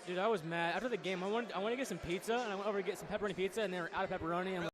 Dude, I was mad. After the game, I wanted to get some pizza, and I went over to get some pepperoni pizza, and they were out of pepperoni. And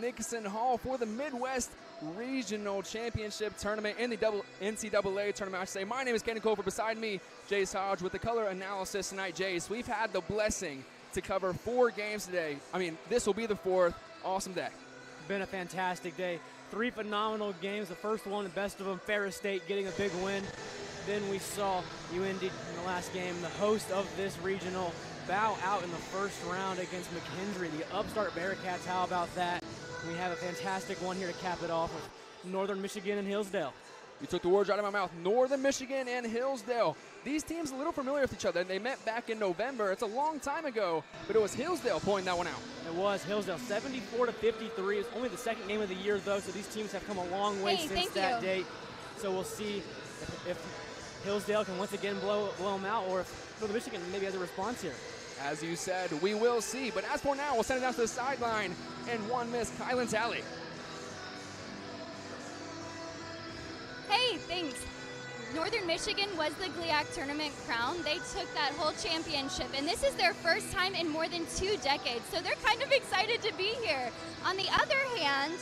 Nickerson Hall for the Midwest Regional Championship Tournament in the NCAA tournament, I should say. My name is Kenny Colfer. Beside me, Jace Hodge with the color analysis tonight. Jace, we've had the blessing to cover 4 games today. I mean, this will be the 4th. Awesome day. Been a fantastic day. 3 phenomenal games. The first one, the best of them, Ferris State getting a big win. Then we saw Uindy in the last game, the host of this regional, bow out in the first round against McKendree, the upstart Bearcats. How about that? We have a fantastic one here to cap it off with Northern Michigan and Hillsdale. You took the words out of my mouth. Northern Michigan and Hillsdale. These teams a little familiar with each other. They met back in November. It's a long time ago, but it was Hillsdale pulling that one out. It was Hillsdale, 74-53. It's only the second game of the year, though, so these teams have come a long way since that date. So we'll see if Hillsdale can once again blow them out, or if Northern Michigan maybe has a response here. As you said, we will see. But as for now, we'll send it down to the sideline and one Miss Kylan Talley. Hey, thanks. Northern Michigan was the GLIAC tournament crown. They took that whole championship, and this is their first time in more than 2 decades, so they're kind of excited to be here. On the other hand,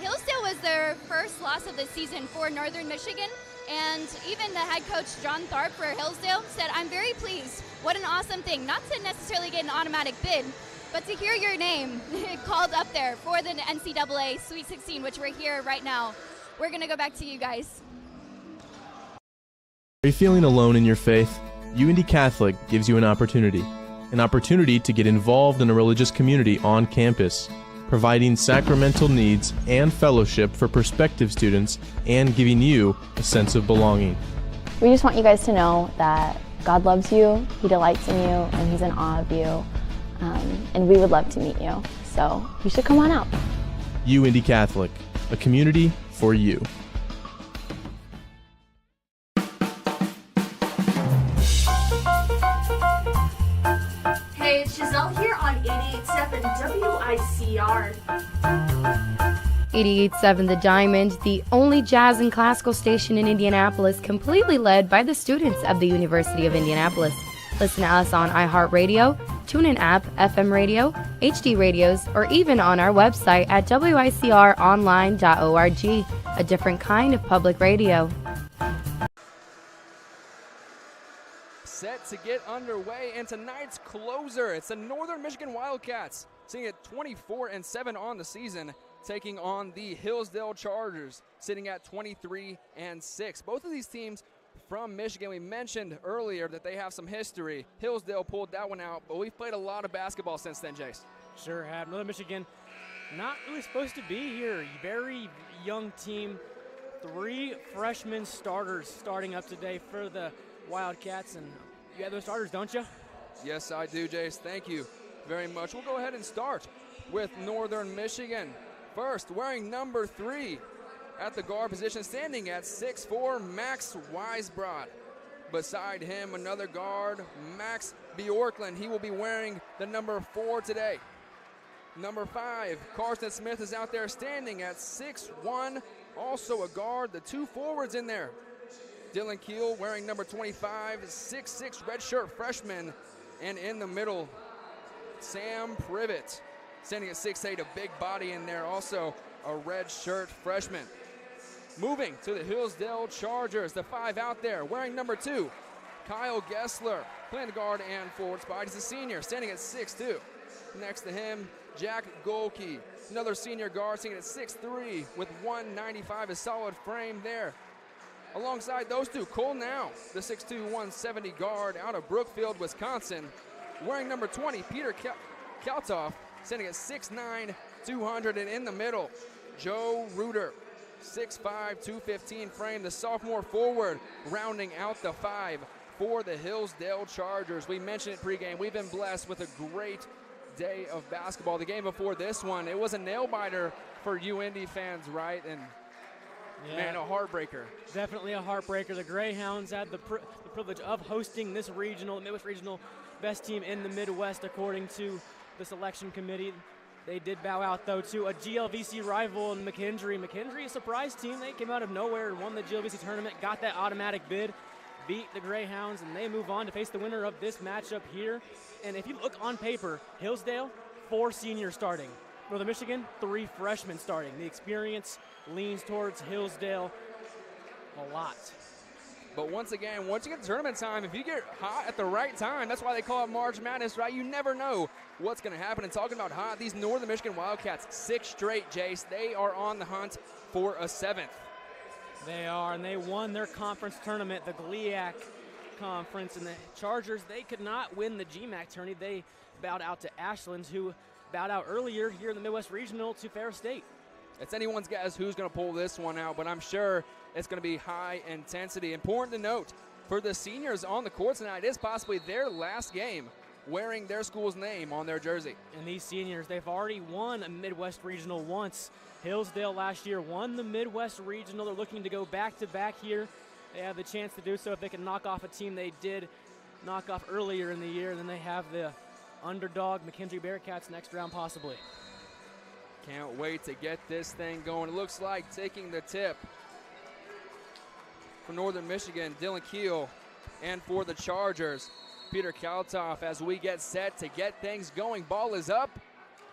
Hillsdale was their first loss of the season for Northern Michigan, and even the head coach, John Tharp for Hillsdale, said, I'm very pleased. What an awesome thing. Not to necessarily get an automatic bid, but to hear your name called up there for the NCAA Sweet 16, which we're here right now. We're going to go back to you guys. Are you feeling alone in your faith? Uindy Catholic gives you an opportunity to get involved in a religious community on campus, providing sacramental needs and fellowship for prospective students and giving you a sense of belonging. We just want you guys to know that God loves you, He delights in you, and He's in awe of you, and we would love to meet you. So you should come on out. Uindy Catholic, a community for you. Hey, it's Giselle here on 88.7 WICR. 88.7 The Diamond, the only jazz and classical station in Indianapolis, completely led by the students of the University of Indianapolis. Listen to us on iHeartRadio, TuneIn app, FM radio, HD radios, or even on our website at wicronline.org, a different kind of public radio. Set to get underway, and tonight's closer, it's the Northern Michigan Wildcats, sitting at 24-7 on the season, taking on the Hillsdale Chargers, sitting at 23-6. Both of these teams from Michigan. We mentioned earlier that they have some history. Hillsdale pulled that one out, but we've played a lot of basketball since then, Jace. Sure have. Northern Michigan not really supposed to be here. Very young team. 3 freshman starters starting up today for the Wildcats, and you have those starters, don't you? Yes, I do, Jace. Thank you very much. We'll go ahead and start with Northern Michigan. First, wearing number 3 at the guard position, standing at 6'4", Max Weisbrot. Beside him, another guard, Max Bjorklund. He will be wearing the number 4 today. Number 5, Carson Smith is out there standing at 6'1", also a guard. The 2 forwards in there. Dylan Keel wearing number 25, 6'6", redshirt freshman. And in the middle, Sam Privet, standing at 6'8", a big body in there, also a redshirt freshman. Moving to the Hillsdale Chargers, the 5 out there, wearing number 2, Kyle Gessler, playing the guard and forward spot. He's a senior, standing at 6'2". Next to him, Jack Golke, another senior guard, standing at 6'3", with 195, a solid frame there. Alongside those 2, Cole Now, the 6'2", 170 guard out of Brookfield, Wisconsin. Wearing number 20, Peter Kaltoff, standing at 6'9", 200, and in the middle, Joe Reuter, 6'5", 215 frame, the sophomore forward, rounding out the 5 for the Hillsdale Chargers. We mentioned it pregame. We've been blessed with a great day of basketball. The game before this one, it was a nail-biter for UIndy fans, right? And yeah, man, a heartbreaker. Definitely a heartbreaker. The Greyhounds had the privilege of hosting this regional, the Midwest Regional, best team in the Midwest, according to the selection committee. They did bow out, though, to a GLVC rival in McKendree. McKendree, a surprise team. They came out of nowhere and won the GLVC tournament, got that automatic bid, beat the Greyhounds, and they move on to face the winner of this matchup here. And if you look on paper, Hillsdale, 4 seniors starting. Northern Michigan, 3 freshmen starting. The experience leans towards Hillsdale a lot. But once again, once you get to tournament time, if you get hot at the right time, that's why they call it March Madness, right? You never know what's going to happen. And talking about hot, these Northern Michigan Wildcats, 6 straight, Jace. They are on the hunt for a 7th. They are, and they won their conference tournament, the GLIAC Conference. And the Chargers, they could not win the GMAC tourney. They bowed out to Ashland, who bowed out earlier here in the Midwest Regional to Ferris State. It's anyone's guess who's going to pull this one out, but I'm sure it's going to be high intensity. Important to note, for the seniors on the court tonight, it's possibly their last game wearing their school's name on their jersey. And these seniors, they've already won a Midwest Regional once. Hillsdale last year won the Midwest Regional. They're looking to go back-to-back here. They have the chance to do so if they can knock off a team they did knock off earlier in the year. And then they have the underdog McKendree Bearcats next round possibly. Can't wait to get this thing going. It looks like taking the tip for Northern Michigan, Dylan Keel, and for the Chargers, Peter Kaltoff, as we get set to get things going. Ball is up,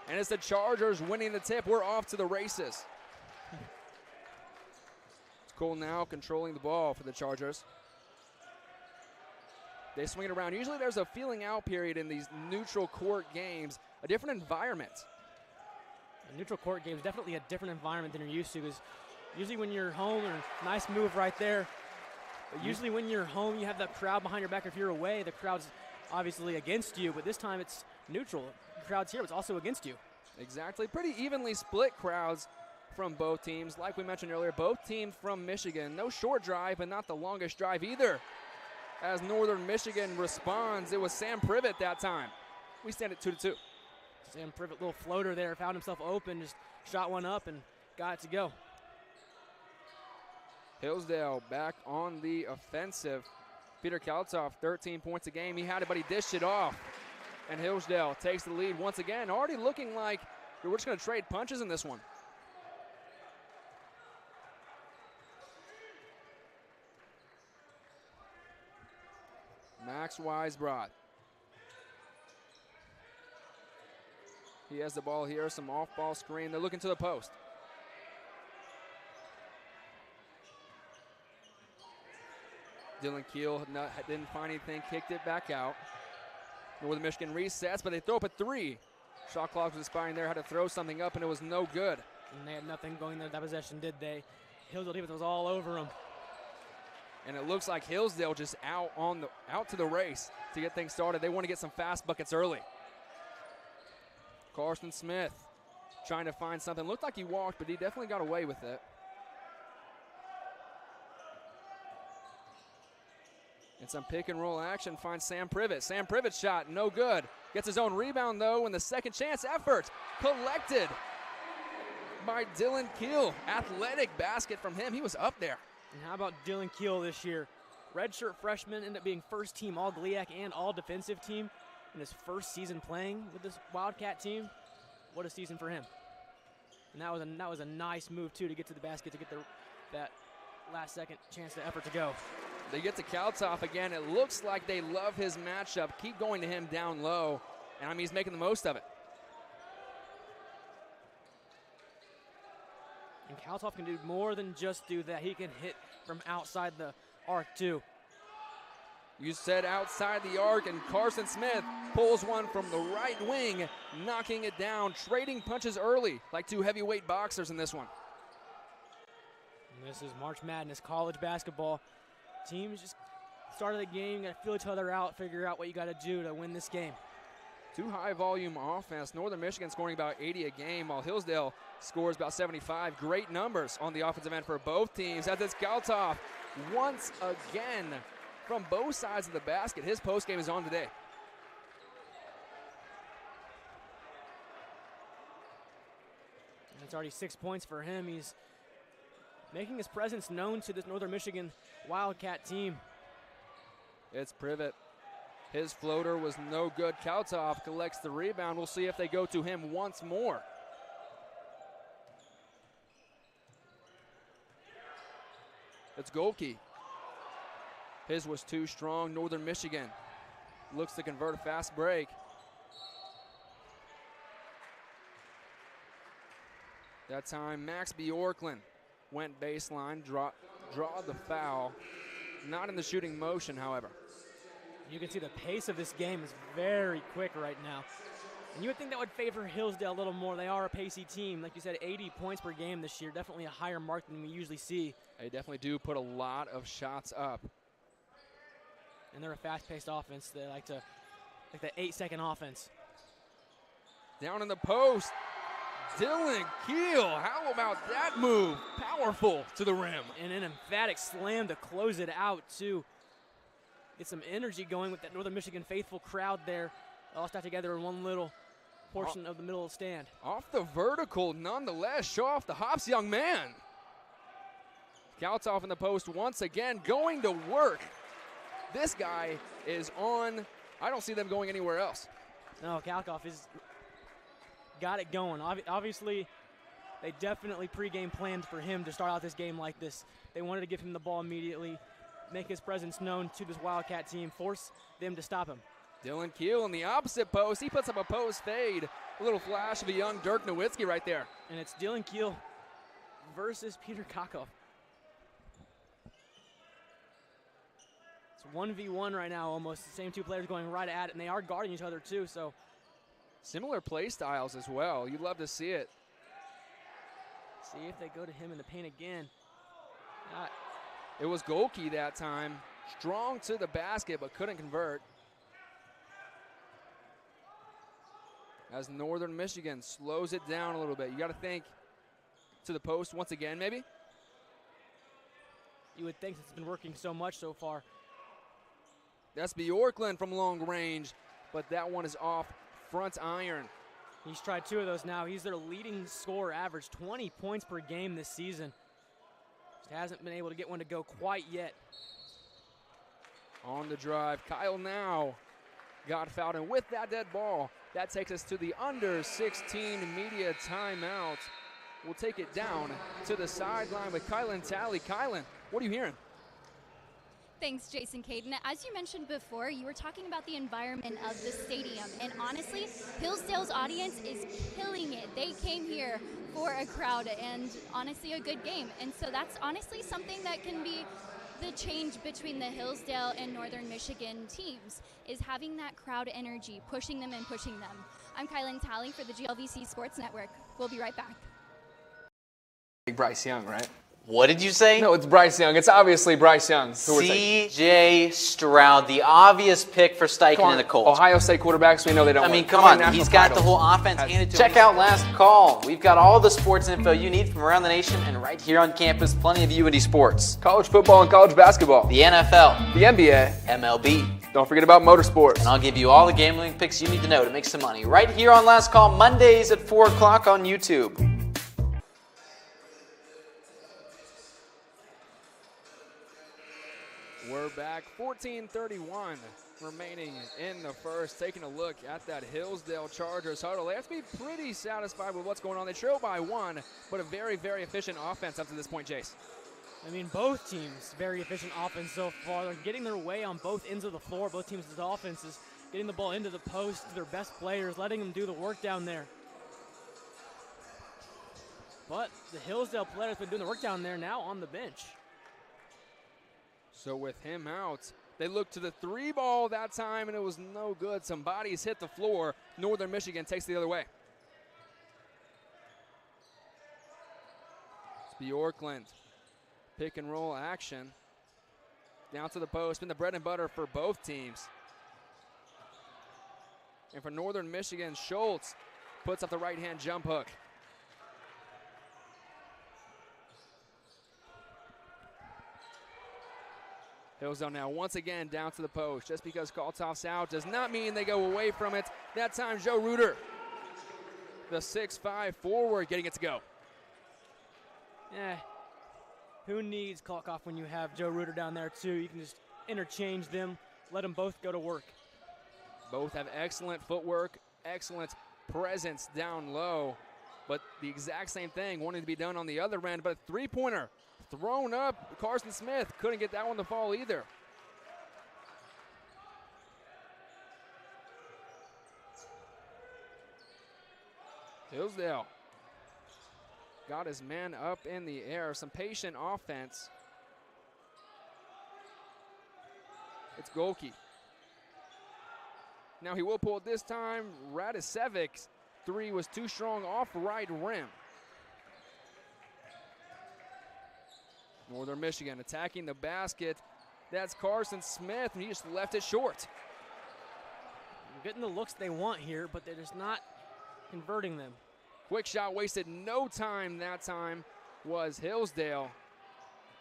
and it's the Chargers winning the tip. We're off to the races. It's Cole now controlling the ball for the Chargers. They swing it around. Usually there's a feeling out period in these neutral court games, a different environment. A neutral court game is definitely a different environment than you're used to, because usually when you're home, and nice move right there, but usually when you're home, you have that crowd behind your back. If you're away, the crowd's obviously against you, but this time it's neutral. The crowd's here, but it's also against you. Exactly. Pretty evenly split crowds from both teams. Like we mentioned earlier, both teams from Michigan. No short drive, but not the longest drive either. As Northern Michigan responds, it was Sam Privet that time. We stand at 2-2. Sam Privet, little floater there, found himself open, just shot one up and got it to go. Hillsdale back on the offensive. Peter Kaltoff, 13 points a game. He had it, but he dished it off. And Hillsdale takes the lead once again, already looking like we're just going to trade punches in this one. Max Weisbrot. He has the ball here, some off-ball screen. They're looking to the post. Dylan Keel didn't find anything, kicked it back out. Northern Michigan resets, but they throw up a 3. Shot clock was expiring there, had to throw something up, and it was no good. And they had nothing going there that possession, did they? Hillsdale defense was all over them. And it looks like Hillsdale just out to the race to get things started. They want to get some fast buckets early. Carson Smith trying to find something. Looked like he walked, but he definitely got away with it. And some pick and roll action finds Sam Privet. Sam Privet's shot, no good. Gets his own rebound though, and the second chance effort collected by Dylan Keel. Athletic basket from him. He was up there. And how about Dylan Keel this year? Redshirt freshman, ended up being first team all GLIAC and all defensive team in his first season playing with this Wildcat team. What a season for him. And that was a nice move too, to get to the basket, to get that last second chance to effort to go. They get to Kaltoff again. It looks like they love his matchup. Keep going to him down low. And I mean, he's making the most of it. And Kaltoff can do more than just do that. He can hit from outside the arc too. You said outside the arc, and Carson Smith pulls one from the right wing, knocking it down, trading punches early like 2 heavyweight boxers in this one. And this is March Madness, college basketball. Teams just started the game, got to feel each other out, figure out what you got to do to win this game. 2 high volume offense. Northern Michigan scoring about 80 a game, while Hillsdale scores about 75. Great numbers on the offensive end for both teams. As it's Kaltoff once again from both sides of the basket. His post game is on today. And it's already 6 points for him. He's making his presence known to this Northern Michigan Wildcat team. It's Privet. His floater was no good. Kaltoff collects the rebound. We'll see if they go to him once more. It's Golke. His was too strong. Northern Michigan looks to convert a fast break. That time, Max Bjorklund went baseline, draw the foul. Not in the shooting motion, however. You can see the pace of this game is very quick right now. And you would think that would favor Hillsdale a little more. They are a pacey team. Like you said, 80 points per game this year. Definitely a higher mark than we usually see. They definitely do put a lot of shots up. And they're a fast-paced offense. They like the 8-second offense. Down in the post, Dylan Keel. How about that move? Powerful to the rim. And an emphatic slam to close it out, too. Get some energy going with that Northern Michigan faithful crowd there. All stuck together in one little portion of the middle of the stand. Off the vertical, nonetheless. Show off the hops, young man. Kautoff in the post once again, going to work. This guy is on. I don't see them going anywhere else. No, Kautoff has got it going. Obviously, they definitely pregame planned for him to start out this game like this. They wanted to give him the ball immediately, make his presence known to this Wildcat team, force them to stop him. Dylan Keel in the opposite post. He puts up a post fade. A little flash of a young Dirk Nowitzki right there. And it's Dylan Keel versus Peter Kautoff. It's 1v1 right now almost. The same two players going right at it, and they are guarding each other too, so. Similar play styles as well. You'd love to see it. See if they go to him in the paint again. It was Golke that time. Strong to the basket, but couldn't convert. As Northern Michigan slows it down a little bit. You got to think to the post once again, maybe? You would think it's been working so much so far. That's Bjorklund from long range, but that one is off front iron. He's tried two of those now. He's their leading scorer, average 20 points per game this season. Just hasn't been able to get one to go quite yet. On the drive, Kyle now got fouled, and with that dead ball, that takes us to the under 16 media timeout. We'll take it down to the sideline with Kylan Talley. Kylan, what are you hearing? Thanks, Jason Caden. As you mentioned before, you were talking about the environment of the stadium, and honestly, Hillsdale's audience is killing it. They came here for a crowd and honestly a good game, and so that's honestly something that can be the change between the Hillsdale and Northern Michigan teams, is having that crowd energy, pushing them and pushing them. I'm Kylan Talley for the GLVC Sports Network. We'll be right back. Bryce Young, right? What did you say? No, it's Bryce Young. It's obviously Bryce Young. C.J. Stroud, the obvious pick for Steichen and the Colts. Ohio State quarterbacks, we know they don't I mean, come on. He's got the whole offense handed to him. Check out Last Call. We've got all the sports info you need from around the nation and right here on campus. Plenty of UIndy sports. College football and college basketball. The NFL. The NBA. MLB. Don't forget about motorsports. And I'll give you all the gambling picks you need to know to make some money right here on Last Call, Mondays at 4 o'clock on YouTube. We're back, 14:31 remaining in the first. Taking a look at that Hillsdale Chargers huddle. They have to be pretty satisfied with what's going on. They trail by one, but a very, very efficient offense up to this point, Jace. I mean, both teams, very efficient offense so far. They're getting their way on both ends of the floor. Both teams' offenses getting the ball into the post to their best players, letting them do the work down there. But the Hillsdale player has been doing the work down there now on the bench. So with him out, they look to the three ball that time, and it was no good. Some bodies hit the floor. Northern Michigan takes the other way. It's Bjorklund. Pick and roll action. Down to the post. Been the bread and butter for both teams. And for Northern Michigan, Schultz puts up the right-hand jump hook. Hillsdale now once again down to the post. Just because Kautoff's out does not mean they go away from it. That time, Joe Reuter, the 6'5" forward, getting it to go. Yeah, who needs Kautoff when you have Joe Reuter down there too? You can just interchange them, let them both go to work. Both have excellent footwork, excellent presence down low, but the exact same thing wanting to be done on the other end, but a three-pointer thrown up. Carson Smith couldn't get that one to fall either. Hillsdale got his man up in the air. Some patient offense. It's Golke. Now he will pull it this time. Radisevic's three was too strong off right rim. Northern Michigan attacking the basket. That's Carson Smith, and he just left it short. Getting the looks they want here, but they're just not converting them. Quick shot wasted no time that time was Hillsdale,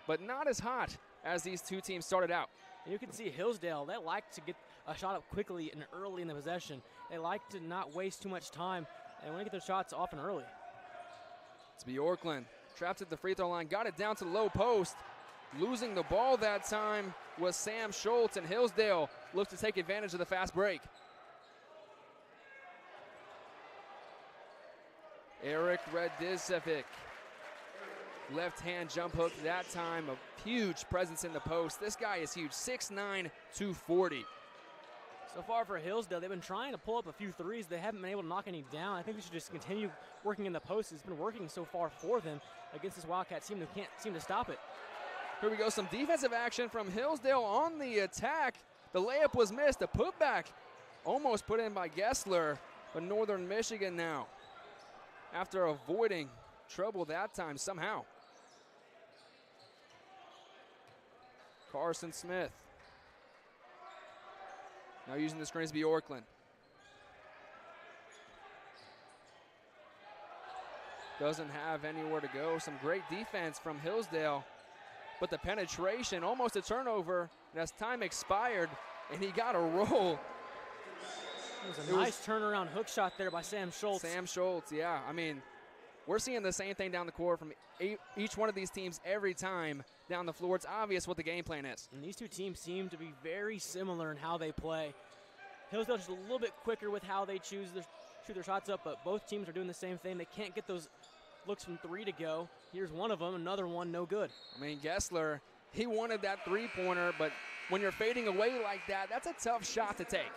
but not as hot as these two teams started out. And you can see Hillsdale, they like to get a shot up quickly and early in the possession. They like to not waste too much time and want to get their shots off and early. It's Bjorklund, trapped at the free throw line, got it down to the low post. Losing the ball that time was Sam Schultz, and Hillsdale looks to take advantage of the fast break. Eric Radicevic, left-hand jump hook that time, a huge presence in the post. This guy is huge, 6'9", 240. So far for Hillsdale, they've been trying to pull up a few threes. They haven't been able to knock any down. I think we should just continue working in the post. It's been working so far for them against this Wildcat team who can't seem to stop it. Here we go, some defensive action from Hillsdale on the attack. The layup was missed, a putback almost put in by Gessler, but Northern Michigan now, after avoiding trouble that time somehow. Carson Smith. Now using the screens, Bjorklund. Doesn't have anywhere to go. Some great defense from Hillsdale, but the penetration, almost a turnover, and as time expired, and he got a roll. It was a nice turnaround hook shot there by Sam Schultz. Sam Schultz, yeah. I mean, we're seeing the same thing down the court from each one of these teams every time down the floor. It's obvious what the game plan is. And these two teams seem to be very similar in how they play. Hillsdale just a little bit quicker with how they choose to shoot their shots up, but both teams are doing the same thing. They can't get those looks from three to go. Here's one of them, another one, no good. I mean, Gessler, he wanted that three-pointer, but when you're fading away like that, that's a tough shot to take.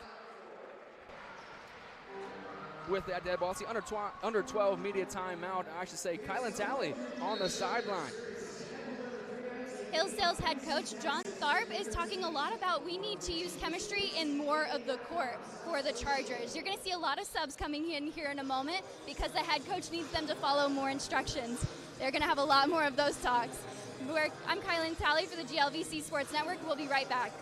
With that dead ball, see under 12 media timeout, I should say Kylan Talley on the sideline. Hillsdale's head coach, John Tharp, is talking a lot about we need to use chemistry in more of the court for the Chargers. You're going to see a lot of subs coming in here in a moment because the head coach needs them to follow more instructions. They're going to have a lot more of those talks. I'm Kylan Talley for the GLVC Sports Network. We'll be right back.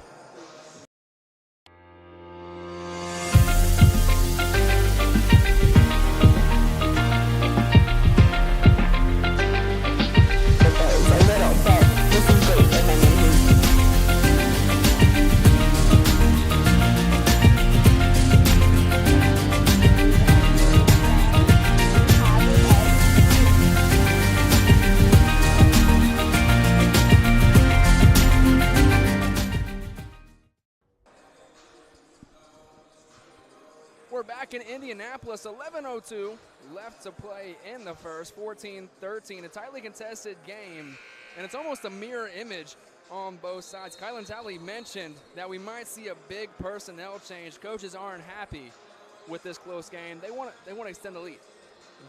We're back in Indianapolis, 11:02 left to play in the first, 14-13, a tightly contested game, and it's almost a mirror image on both sides. Kylan Talley mentioned that we might see a big personnel change. Coaches aren't happy with this close game. They want to extend the lead.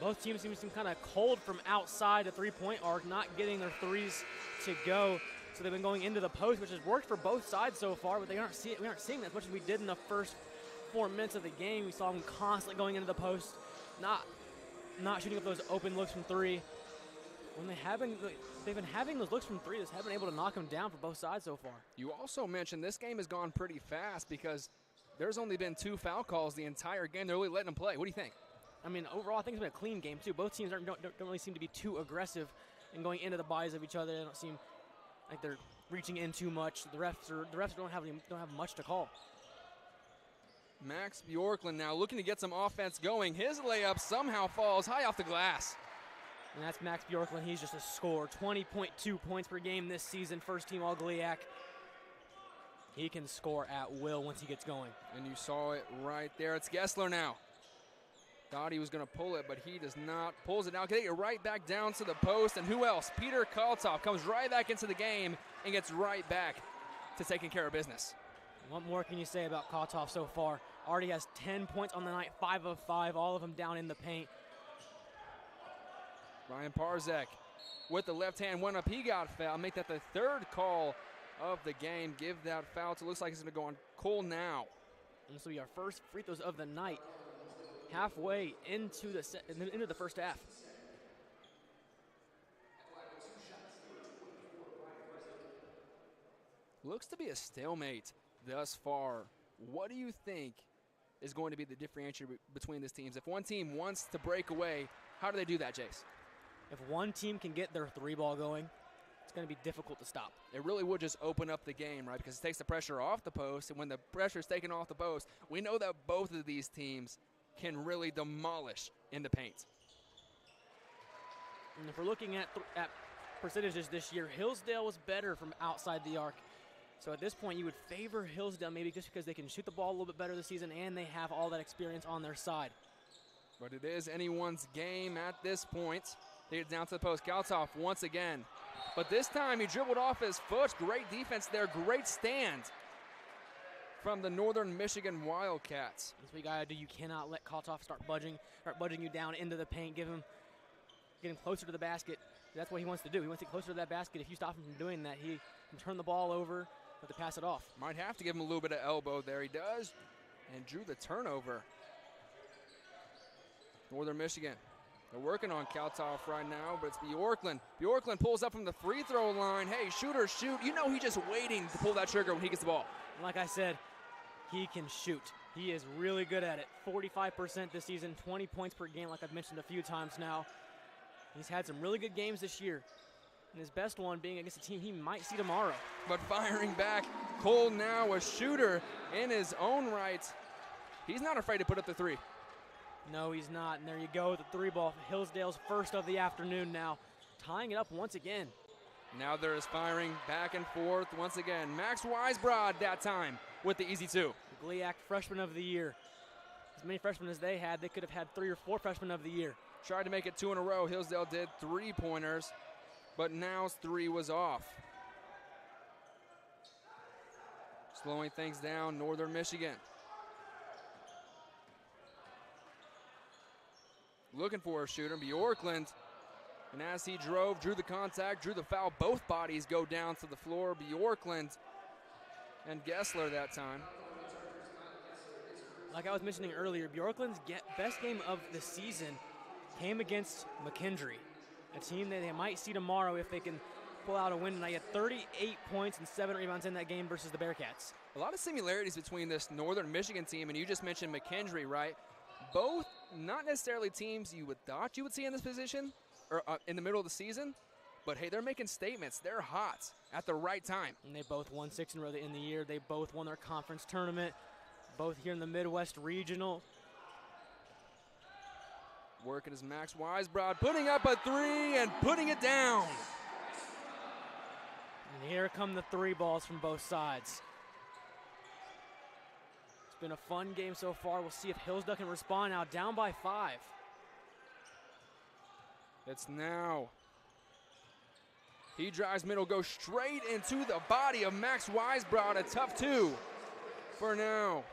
Both teams seem kind of cold from outside the three-point arc, not getting their threes to go. So they've been going into the post, which has worked for both sides so far, but we aren't seeing as much as we did in the first 4 minutes of the game. We saw them constantly going into the post, not shooting up those open looks from three. When they've been having those looks from three, just haven't been able to knock them down for both sides so far. You also mentioned this game has gone pretty fast because there's only been 2 foul calls the entire game. They're really letting them play. What do you think? I mean, overall, I think it's been a clean game too. Both teams don't really seem to be too aggressive in going into the bodies of each other. They don't seem like they're reaching in too much. The refs don't have much to call. Max Bjorklund now looking to get some offense going. His layup somehow falls high off the glass. And that's Max Bjorklund. He's just a scorer. 20.2 points per game this season. First team All-GLIAC. He can score at will once he gets going. And you saw it right there. It's Gessler now. Thought he was going to pull it, but he does not. Pulls it out. Getting it right back down to the post. And who else? Peter Kalthoff comes right back into the game and gets right back to taking care of business. What more can you say about Kalthoff so far? Already has 10 points on the night, 5 of 5, all of them down in the paint. Ryan Parzek with the left hand, went up, he got fouled. Make that the third call of the game. Give that foul to, looks like it's going to go on Cole now. And this will be our first free throws of the night, halfway into the first half. Looks to be a stalemate thus far. What do you think is going to be the differentiator between these teams? If one team wants to break away, how do they do that, Jace? If one team can get their three ball going, it's going to be difficult to stop. It really would just open up the game, right? Because it takes the pressure off the post, and when the pressure is taken off the post, we know that both of these teams can really demolish in the paint. And if we're looking at percentages this year, Hillsdale was better from outside the arc. So at this point, you would favor Hillsdale maybe just because they can shoot the ball a little bit better this season and they have all that experience on their side. But it is anyone's game at this point. They get down to the post. Kaltoff once again. But this time he dribbled off his foot. Great defense there. Great stand from the Northern Michigan Wildcats. That's what you got to do. You cannot let Kaltoff start budging you down into the paint, getting closer to the basket. That's what he wants to do. He wants to get closer to that basket. If you stop him from doing that, he can turn the ball over, but to pass it off. Might have to give him a little bit of elbow there. He does, and drew the turnover. Northern Michigan, they're working on Kaltoff right now, but it's Bjorklund. Bjorklund pulls up from the free throw line. Hey, shooter, shoot. You know he's just waiting to pull that trigger when he gets the ball. Like I said, he can shoot. He is really good at it. 45% this season, 20 points per game, like I've mentioned a few times now. He's had some really good games this year, and his best one being against a team he might see tomorrow. But firing back, Cole now a shooter in his own right. He's not afraid to put up the three. No, he's not, and there you go, the three ball. Hillsdale's first of the afternoon now, tying it up once again. Now there is firing back and forth once again. Max Weisbrod that time with the easy two. The GLIAC Freshman of the Year. As many freshmen as they had, they could have had 3 or 4 Freshmen of the Year. Tried to make it 2 in a row. Hillsdale did 3-pointers, but now's 3 was off. Slowing things down, Northern Michigan. Looking for a shooter, Bjorklund. And as he drew the contact, drew the foul, both bodies go down to the floor. Bjorklund and Gessler that time. Like I was mentioning earlier, Bjorklund's best game of the season came against McKendree, a team that they might see tomorrow if they can pull out a win. And I had 38 points and 7 rebounds in that game versus the Bearcats. A lot of similarities between this Northern Michigan team, and you just mentioned McKendree, right? Both not necessarily teams you would thought you would see in this position or in the middle of the season, but hey, they're making statements. They're hot at the right time. And they both won 6 in a row in the year. They both won their conference tournament, both here in the Midwest Regional. Working as Max Weisbrod, putting up a 3 and putting it down. And here come the 3 balls from both sides. It's been a fun game so far. We'll see if Hillsdale can respond now, down by 5. It's now. He drives middle, goes straight into the body of Max Weisbrod. A tough 2 for now.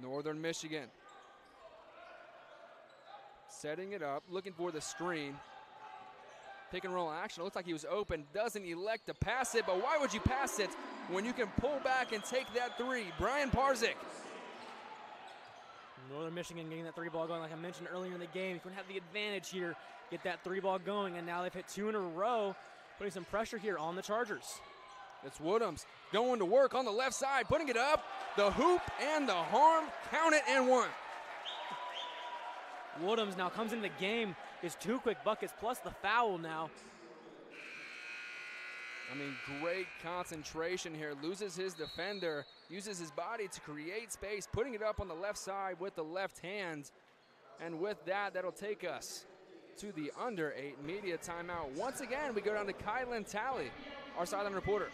Northern Michigan setting it up, looking for the screen. Pick and roll action. It looks like he was open. Doesn't elect to pass it, but why would you pass it when you can pull back and take that 3? Brian Parzek. Northern Michigan getting that 3 ball going. Like I mentioned earlier in the game, he's going to have the advantage here, get that 3 ball going, and now they've hit 2 in a row, putting some pressure here on the Chargers. It's Woodhams going to work on the left side, putting it up. The hoop and the harm, count it and 1. Woodhams now comes into the game, gets 2 quick buckets plus the foul now. I mean, great concentration here. Loses his defender, uses his body to create space, putting it up on the left side with the left hand. And with that, that'll take us to the under 8 media timeout. Once again, we go down to Kylan Talley, our sideline reporter.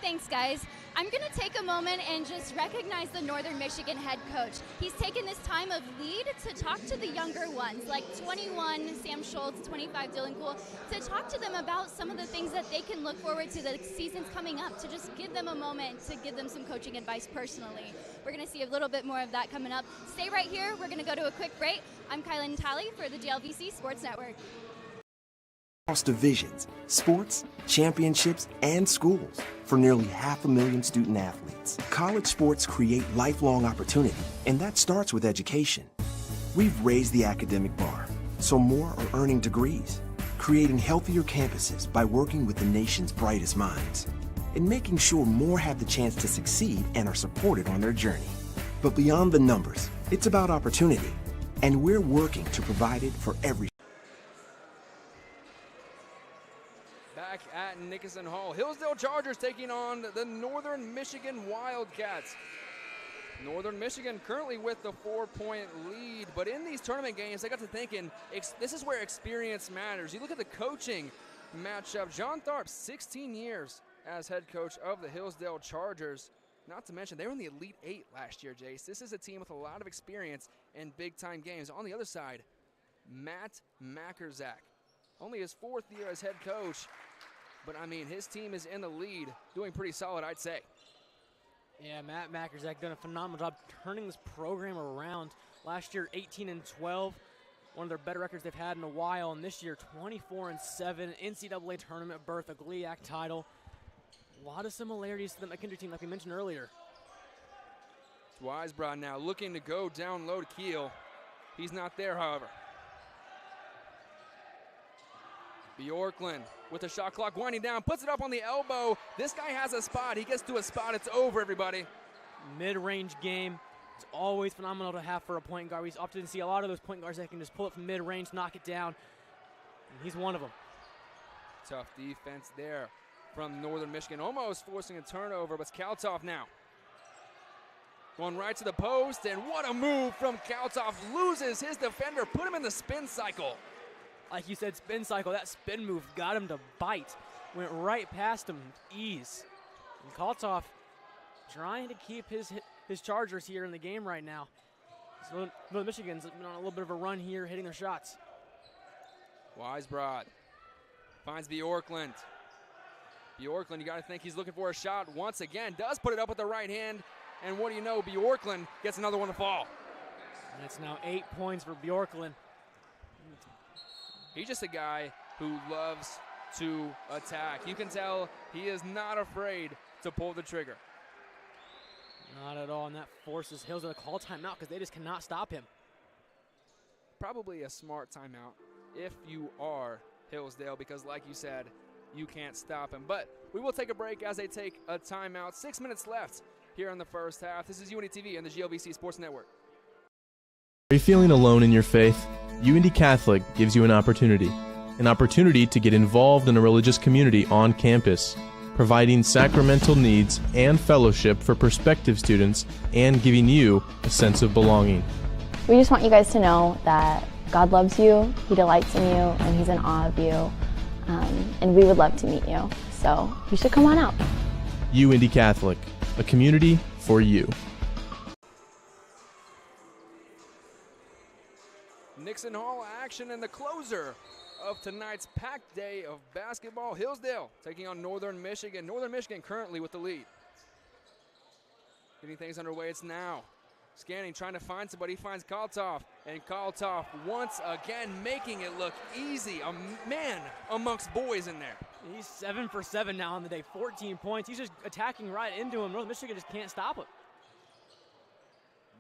Thanks, guys. I'm going to take a moment and just recognize the Northern Michigan head coach. He's taken this time of lead to talk to the younger ones, like 21 Sam Schultz, 25 Dylan Cool, to talk to them about some of the things that they can look forward to the seasons coming up, to just give them a moment to give them some coaching advice personally. We're going to see a little bit more of that coming up. Stay right here. We're going to go to a quick break. I'm Kylan Talley for the JLVC Sports Network. Across divisions, sports, championships, and schools for nearly 500,000 student athletes. College sports create lifelong opportunity, and that starts with education. We've raised the academic bar, so more are earning degrees, creating healthier campuses by working with the nation's brightest minds, and making sure more have the chance to succeed and are supported on their journey. But beyond the numbers, it's about opportunity, and we're working to provide it for every. Back at Nickerson Hall, Hillsdale Chargers taking on the Northern Michigan Wildcats. Northern Michigan currently with the 4-point lead, but in these tournament games, I got to thinking, this is where experience matters. You look at the coaching matchup. John Tharp, 16 years as head coach of the Hillsdale Chargers. Not to mention, they were in the Elite Eight last year, Jace. This is a team with a lot of experience in big-time games. On the other side, Matt Makerzak. Only his 4th year as head coach, but I mean, his team is in the lead, doing pretty solid, I'd say. Yeah, Matt Makerzak done a phenomenal job turning this program around. Last year, 18-12, one of their better records they've had in a while, and this year, 24-7, NCAA tournament berth, a GLIAC title. A lot of similarities to the McKendree team, like we mentioned earlier. It's Weisbrod now looking to go down low to Keel. He's not there, however. Bjorklund with the shot clock winding down, puts it up on the elbow. This guy has a spot. He gets to a spot. It's over, everybody. Mid-range game. It's always phenomenal to have for a point guard. We often see a lot of those point guards that can just pull it from mid-range, knock it down. And he's one of them. Tough defense there from Northern Michigan, almost forcing a turnover, but it's Kaltoff now. Going right to the post, and what a move from Kaltoff. Loses his defender, put him in the spin cycle. Like you said, spin cycle, that spin move got him to bite. Went right past him, ease. And Kaltoff trying to keep his Chargers here in the game right now. So Northern Michigan's been on a little bit of a run here, hitting their shots. Weisbrod finds Bjorklund. Bjorklund, you got to think he's looking for a shot once again. Does put it up with the right hand. And what do you know, Bjorklund gets another one to fall. And it's now 8 points for Bjorklund. He's just a guy who loves to attack. You can tell he is not afraid to pull the trigger. Not at all, and that forces Hillsdale to call timeout because they just cannot stop him. Probably a smart timeout if you are Hillsdale, because like you said, you can't stop him. But we will take a break as they take a timeout. 6 minutes left here in the first half. This is Uindytv and the GLVC Sports Network. Are you feeling alone in your faith? Uindy Catholic gives you an opportunity to get involved in a religious community on campus, providing sacramental needs and fellowship for prospective students and giving you a sense of belonging. We just want you guys to know that God loves you, He delights in you, and He's in awe of you, and we would love to meet you. So you should come on out. Uindy Catholic, a community for you. Nickerson Hall action and the closer of tonight's packed day of basketball. Hillsdale taking on Northern Michigan. Northern Michigan currently with the lead. Getting things underway, it's now. Scanning, trying to find somebody, he finds Kaltoff. And Kaltoff once again making it look easy. A man amongst boys in there. He's 7 for 7 now on the day, 14 points. He's just attacking right into him. Northern Michigan just can't stop him.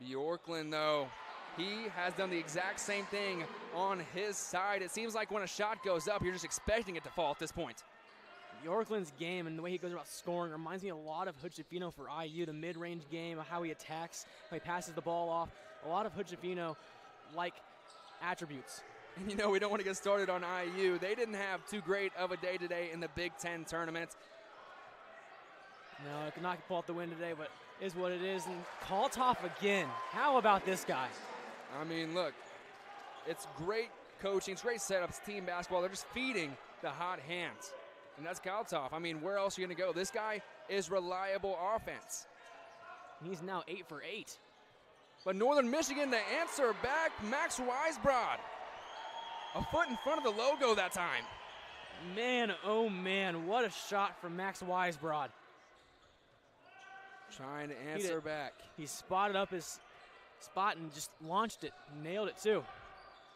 Bjorklund, though, he has done the exact same thing on his side. It seems like when a shot goes up, you're just expecting it to fall at this point. Bjorklund's game and the way he goes about scoring reminds me a lot of Hood-Schifino for IU, the mid-range game, how he attacks, how he passes the ball off. A lot of Hood-Schifino-like attributes. And you know, we don't want to get started on IU. They didn't have too great of a day today in the Big Ten tournament. No, it could not pull out the win today, but is what it is. And Kaltoff again. How about this guy? I mean, look, it's great coaching, it's great setups, team basketball. They're just feeding the hot hands. And that's Kaltoff. I mean, where else are you going to go? This guy is reliable offense. He's now 8 for 8. But Northern Michigan to answer back, Max Weisbrod. A foot in front of the logo that time. Man, oh man, what a shot from Max Weisbrod. Trying to answer back. He spotted up his spot and just launched it. Nailed it too.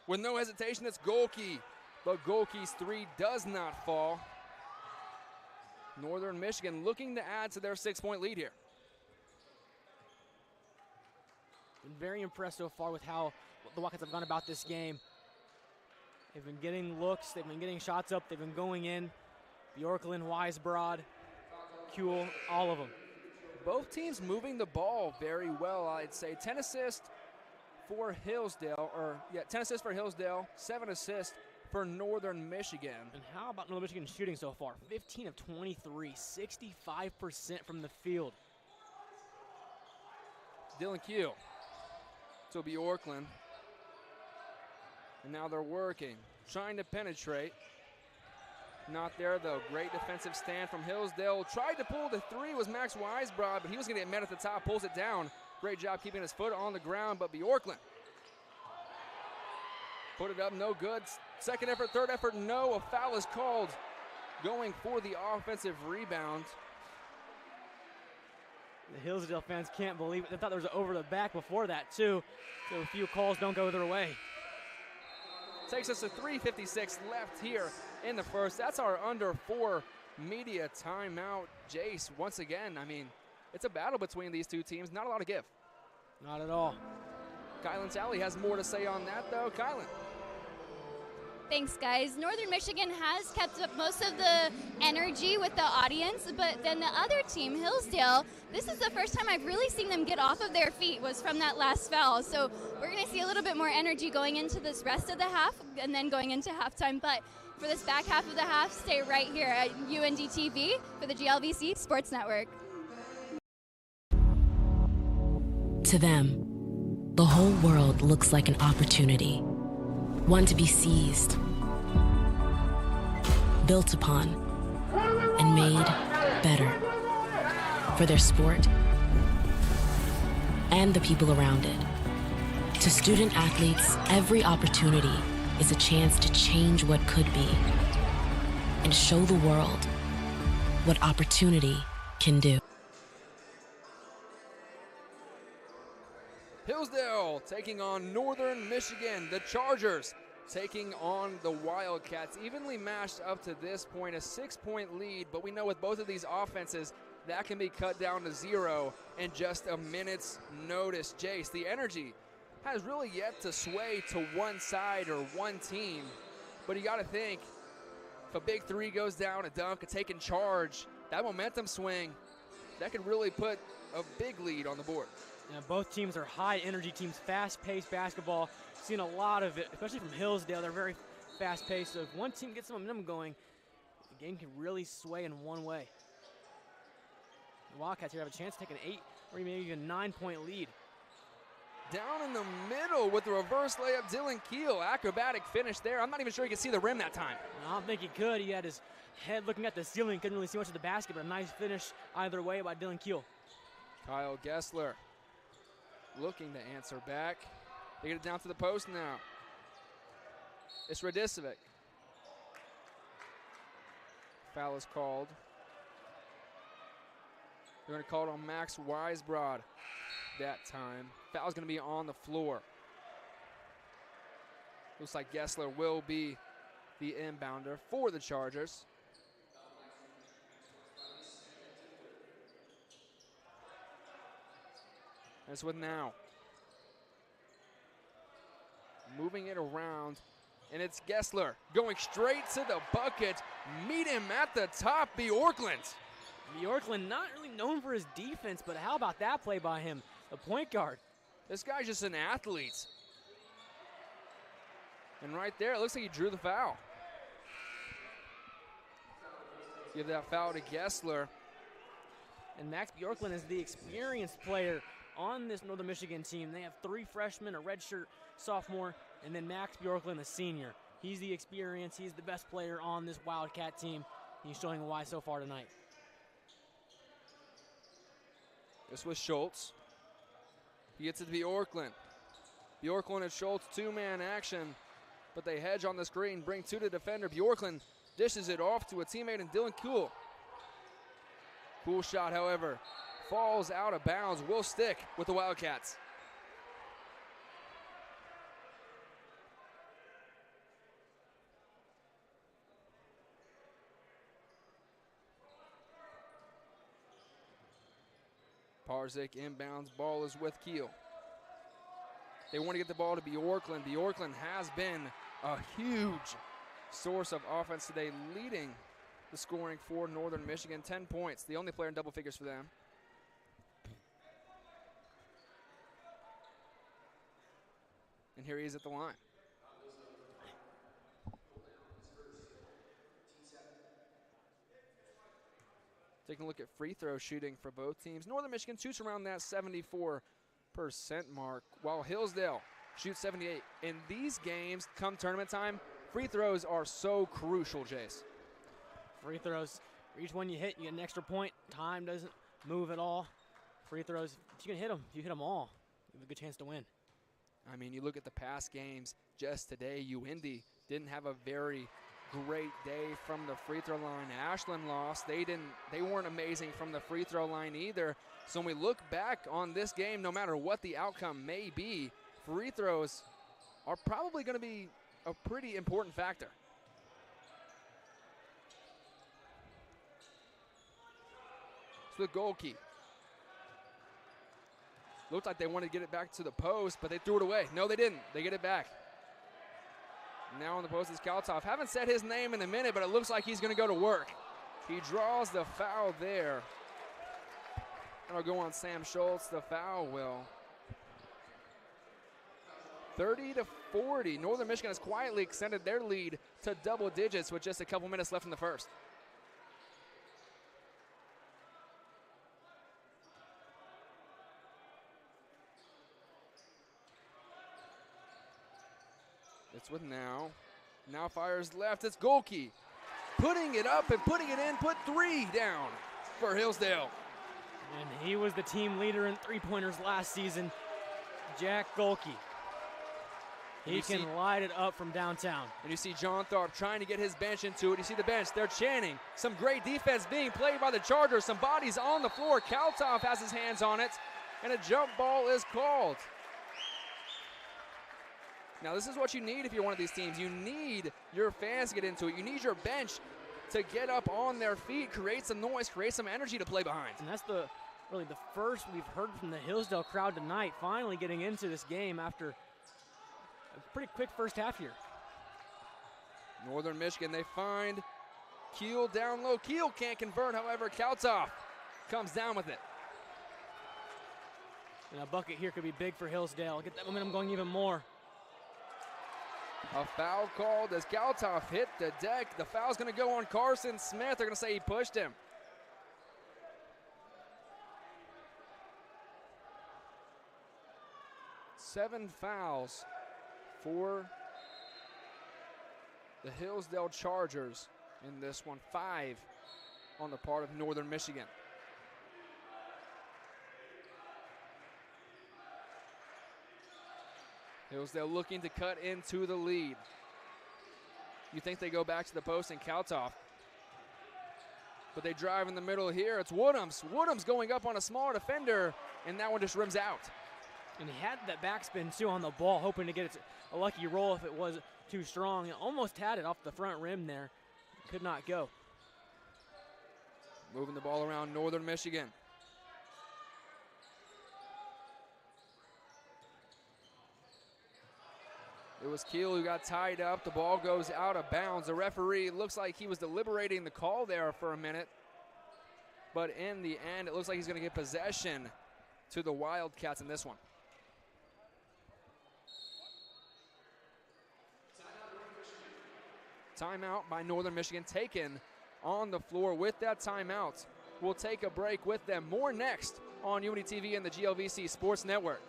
With no hesitation, it's Golke. But Golke's three does not fall. Northern Michigan looking to add to their 6-point lead here. Been very impressed so far with how the Wildcats have gone about this game. They've been getting looks, they've been getting shots up, they've been going in. Bjorklund, Weisbrod, Kuehl, all of them. Both teams moving the ball very well, I'd say. 10 assists for Hillsdale, 10 assists for Hillsdale, 7 assists for Northern Michigan. And how about Northern Michigan shooting so far? 15 of 23, 65% from the field. Dylan Kuehl to Bjorklund. And now they're working, trying to penetrate. Not there though. Great defensive stand from Hillsdale. Tried to pull the three was Max Weisbrod, but he was going to get met at the top, pulls it down. Great job keeping his foot on the ground, but Bjorklund put it up, no good. Second effort, third effort, no. A foul is called. Going for the offensive rebound. The Hillsdale fans can't believe it. They thought there was an over the back before that too. So a few calls don't go their way. Takes us to 3:56 left here in the first. That's our under 4 media timeout. Jace, once again, I mean, it's a battle between these two teams. Not a lot of give. Not at all. Kylan Talley has more to say on that, though. Kylan. Thanks, guys. Northern Michigan has kept up most of the energy with the audience, but then the other team, Hillsdale, this is the first time I've really seen them get off of their feet was from that last foul. So we're going to see a little bit more energy going into this rest of the half and then going into halftime. But for this back half of the half, stay right here at Uindytv for the GLVC Sports Network. To them, the whole world looks like an opportunity, one to be seized, built upon, and made better for their sport and the people around it. To student athletes, every opportunity is a chance to change what could be and show the world what opportunity can do. Hillsdale taking on Northern Michigan. The Chargers taking on the Wildcats. Evenly matched up to this point, a 6-point lead, but we know with both of these offenses, that can be cut down to 0 in just a minute's notice. Jace, the energy has really yet to sway to one side or one team, but you got to think, if a big three goes down, a dunk, a taken charge, that momentum swing, that could really put a big lead on the board. Yeah, both teams are high-energy teams, fast-paced basketball. Seen a lot of it, especially from Hillsdale. They're very fast-paced, so if one team gets some momentum going, the game can really sway in one way. The Wildcats here have a chance to take an 8 or maybe even 9-point lead. Down in the middle with the reverse layup, Dylan Kuehl. Acrobatic finish there. I'm not even sure he could see the rim that time. I don't think he could. He had his head looking at the ceiling. Couldn't really see much of the basket, but a nice finish either way by Dylan Kuehl. Kyle Gessler looking to answer back. They get it down to the post now. It's Radicevic. Foul is called. They're going to call it on Max Weisbrod that time. Foul's going to be on the floor. Looks like Gessler will be the inbounder for the Chargers. That's with now. Moving it around, and it's Gessler going straight to the bucket. Meet him at the top, Bjorklund. Bjorklund not really known for his defense, but how about that play by him, the point guard? This guy's just an athlete. And right there, it looks like he drew the foul. Give that foul to Gessler. And Max Bjorklund is the experienced player on this Northern Michigan team. They have 3 freshmen, a redshirt sophomore, and then Max Bjorklund, a senior. He's the experience. He's the best player on this Wildcat team. He's showing why so far tonight. This was Schultz. He gets it to Bjorklund. Bjorklund and Schultz, two-man action, but they hedge on the screen, bring two to the defender. Bjorklund dishes it off to a teammate in Dylan Kuhl. Cool shot, however, falls out of bounds. Will stick with the Wildcats. Parzik inbounds, ball is with Kiel. They want to get the ball to Bjorklund. Bjorklund has been a huge source of offense today, leading the scoring for Northern Michigan. 10 points, the only player in double figures for them. And here he is at the line. Taking a look at free throw shooting for both teams. Northern Michigan shoots around that 74% mark, while Hillsdale shoots 78. In these games, come tournament time, free throws are so crucial, Jace. Free throws, for each one you hit, you get an extra point. Time doesn't move at all. Free throws, if you can hit them, if you hit them all, you have a good chance to win. I mean, you look at the past games just today, Uindy didn't have a very great day from the free throw line. Ashland lost. They weren't amazing from the free throw line either. So when we look back on this game, no matter what the outcome may be, free throws are probably going to be a pretty important factor. So the goal key. Looked like they wanted to get it back to the post, but they threw it away. No, they didn't. They get it back. Now on the post is Kaltoff. Haven't said his name in a minute, but it looks like he's going to go to work. He draws the foul there. That'll go on Sam Schultz. The foul will. 30-40. Northern Michigan has quietly extended their lead to double digits with just a couple minutes left in the first. It's with Now. Now fires left. It's Golke. Putting it up and putting it in. Put three down for Hillsdale. And he was the team leader in three-pointers last season, Jack Golke. He can light it up from downtown. And you see John Tharp trying to get his bench into it. You see the bench. They're chanting. Some great defense being played by the Chargers. Some bodies on the floor. Kaltoff has his hands on it. And a jump ball is called. Now, this is what you need if you're one of these teams. You need your fans to get into it. You need your bench to get up on their feet, create some noise, create some energy to play behind. And that's really the first we've heard from the Hillsdale crowd tonight, finally getting into this game after a pretty quick first half here. Northern Michigan, they find Kiel down low. Kiel can't convert, however, Kaltoff comes down with it. And a bucket here could be big for Hillsdale. Get that momentum going even more. A foul called as Kaltoff hit the deck. The foul's going to go on Carson Smith. They're going to say he pushed him. Seven fouls for the Hillsdale Chargers in this one. 5 on the part of Northern Michigan. Hillsdale looking to cut into the lead. You think they go back to the post and Kaltoff, but they drive in the middle here. It's Woodhams. Woodhams going up on a smaller defender, and that one just rims out. And he had that backspin too on the ball, hoping to get it a lucky roll if it was too strong. He almost had it off the front rim there. Could not go. Moving the ball around Northern Michigan. It was Kiel who got tied up. The ball goes out of bounds. The referee looks like he was deliberating the call there for a minute. But in the end, it looks like he's going to get possession to the Wildcats in this one. Timeout by Northern Michigan taken on the floor. With that timeout, we'll take a break with them. More next on Uindytv and the GLVC Sports Network.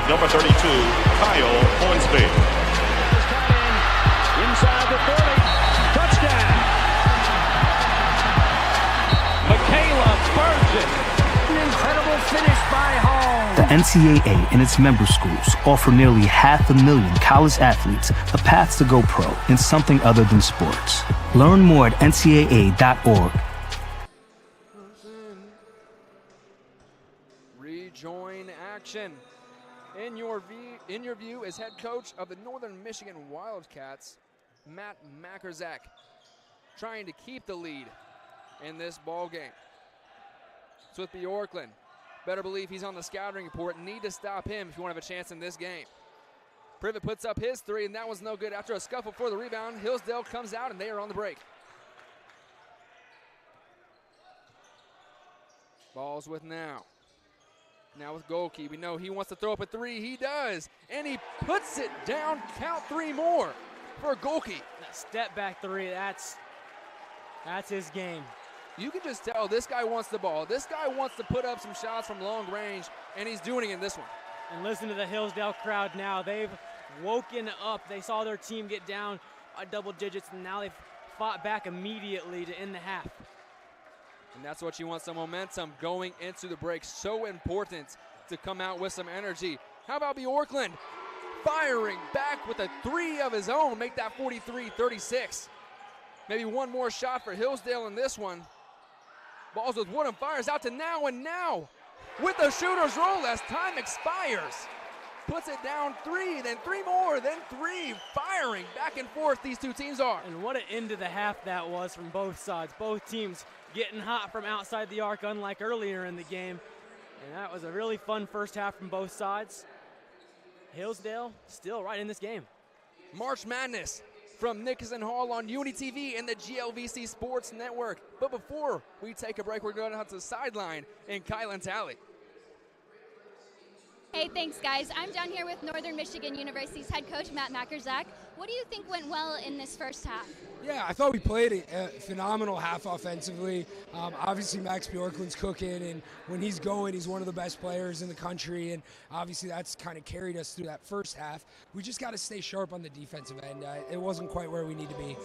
Number 32, Kyle Hornsby. Inside NCAA and its member schools offer nearly 500,000 college athletes a path to go pro in something other than sports. Learn more at ncaa.org. Rejoin action. In your view is head coach of the Northern Michigan Wildcats, Matt Makerzak, trying to keep the lead in this ball game. It's with Bjorklund. Better believe he's on the scouting report. Need to stop him if you want to have a chance in this game. Privet puts up his three, and that was no good. After a scuffle for the rebound, Hillsdale comes out, and they are on the break. Ball's with Now. Now with Golke. We know he wants to throw up a three. He does, and he puts it down. Count three more for Golke. That step back three, that's his game. You can just tell this guy wants the ball. This guy wants to put up some shots from long range, and he's doing it in this one. And listen to the Hillsdale crowd now. They've woken up. They saw their team get down by double digits, and now they've fought back immediately to end the half. And that's what you want, some momentum going into the break. So important to come out with some energy. How about Bjorklund firing back with a three of his own, make that 43-36. Maybe one more shot for Hillsdale in this one. Balls with Woodham, fires out to Now, and Now with the shooter's roll as time expires. Puts it down three, then three more, then three. Firing back and forth, these two teams are. And what an end to the half that was from both sides. Both teams getting hot from outside the arc, unlike earlier in the game. And that was a really fun first half from both sides. Hillsdale still right in this game. March Madness from Nickerson Hall on Uindytv and the GLVC Sports Network. But before we take a break, we're going out to the sideline in Kylan Talley. Hey, thanks, guys. I'm down here with Northern Michigan University's head coach, Matt Makerzak. What do you think went well in this first half? Yeah, I thought we played a phenomenal half offensively. Obviously, Max Bjorklund's cooking, and when he's going, he's one of the best players in the country, and obviously that's kind of carried us through that first half. We just got to stay sharp on the defensive end. It wasn't quite where we need to be.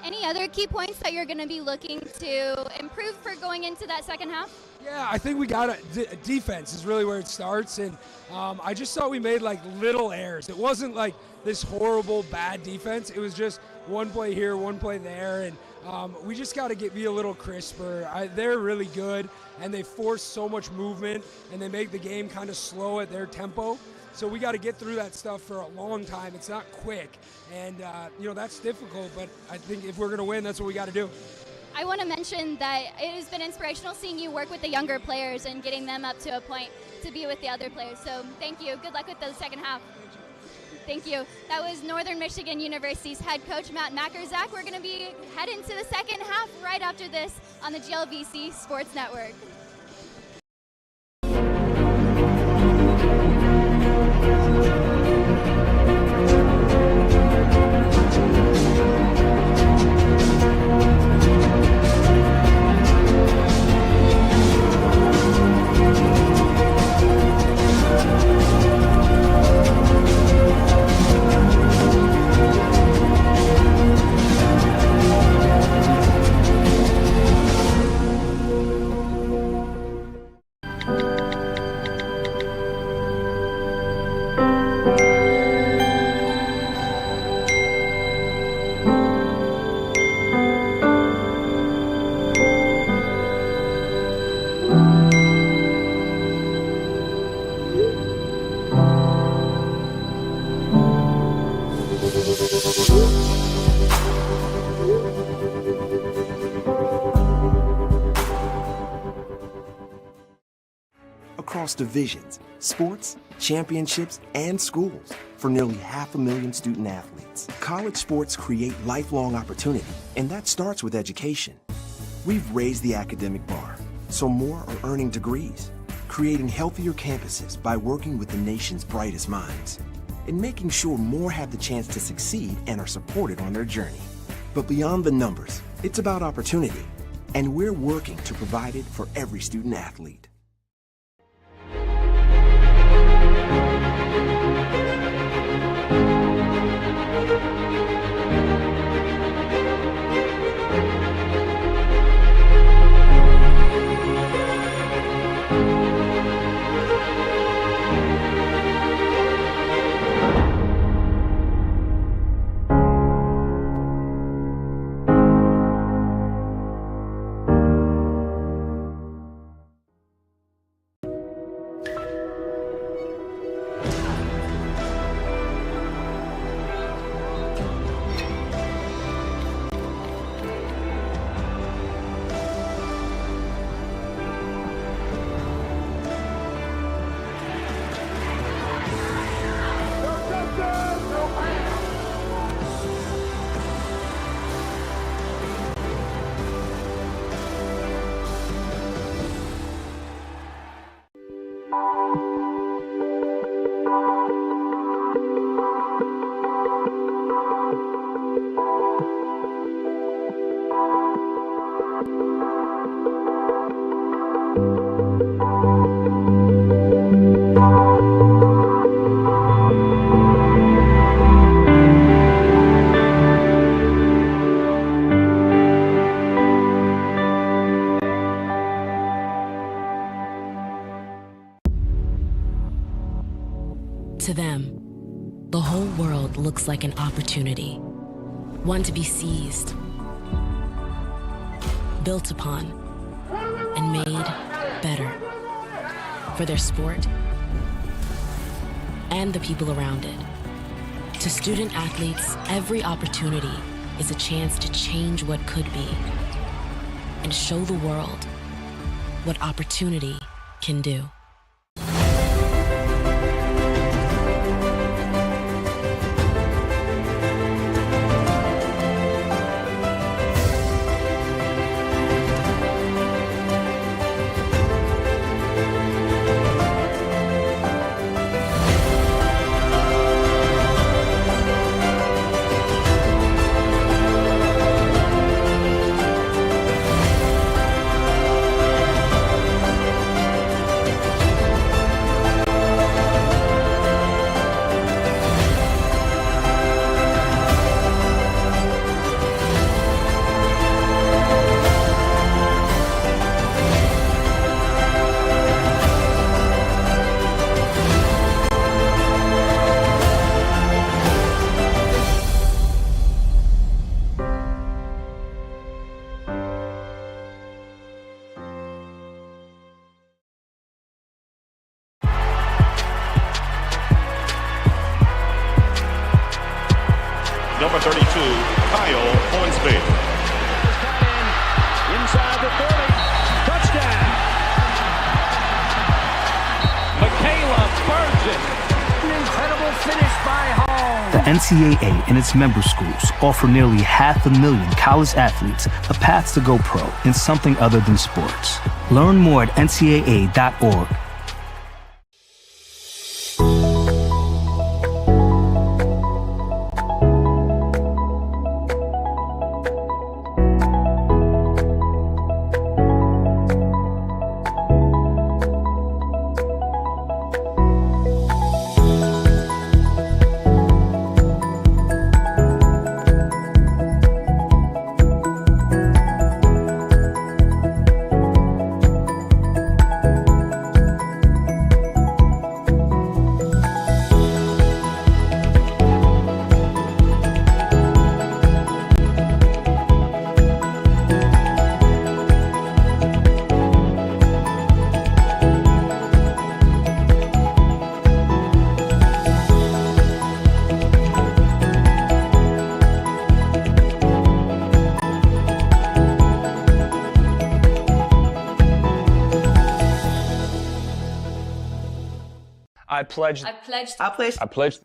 Any other key points that you're going to be looking to improve for going into that second half? Yeah, I think we got defense is really where it starts, and I just thought we made like little errors. It wasn't like this horrible bad defense. It was just one play here, one play there, and we just got to be a little crisper. They're really good, and they force so much movement, and they make the game kind of slow at their tempo. So we got to get through that stuff for a long time. It's not quick, and that's difficult. But I think if we're going to win, that's what we got to do. I want to mention that it has been inspirational seeing you work with the younger players and getting them up to a point to be with the other players. So thank you. Good luck with the second half. Thank you. That was Northern Michigan University's head coach, Matt Makerzak. We're going to be heading to the second half right after this on the GLVC Sports Network. Across divisions, sports, championships, and schools for nearly 500,000 student athletes. College sports create lifelong opportunity, and that starts with education. We've raised the academic bar, so more are earning degrees, creating healthier campuses by working with the nation's brightest minds, and making sure more have the chance to succeed and are supported on their journey. But beyond the numbers, it's about opportunity, and we're working to provide it for every student athlete. To them, the whole world looks like an opportunity, one to be seized, built upon, and made better for their sport and the people around it. To student athletes, every opportunity is a chance to change what could be and show the world what opportunity can do. Number 32, Kyle Hornsby. Inside the 30, touchdown. Michaela Burgess. An incredible finish by Hall. The NCAA and its member schools offer nearly 500,000 college athletes a path to go pro in something other than sports. Learn more at ncaa.org.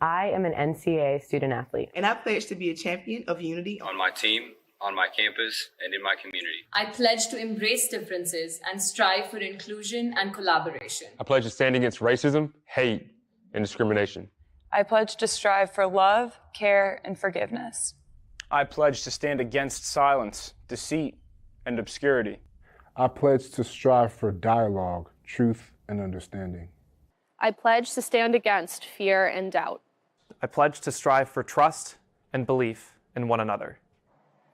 I am an NCAA student athlete. And I pledge to be a champion of unity on my team, on my campus, and in my community. I pledge to embrace differences and strive for inclusion and collaboration. I pledge to stand against racism, hate, and discrimination. I pledge to strive for love, care, and forgiveness. I pledge to stand against silence, deceit, and obscurity. I pledge to strive for dialogue, truth, and understanding. I pledge to stand against fear and doubt. I pledge to strive for trust and belief in one another.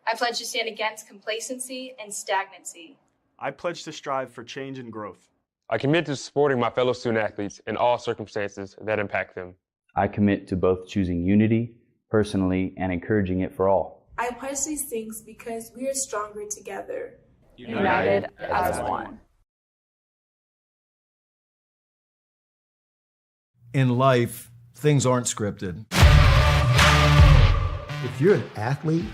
I pledge to stand against complacency and stagnancy. I pledge to strive for change and growth. I commit to supporting my fellow student athletes in all circumstances that impact them. I commit to both choosing unity personally and encouraging it for all. I pledge these things because we are stronger together. United as one. In life, things aren't scripted. If you're an athlete,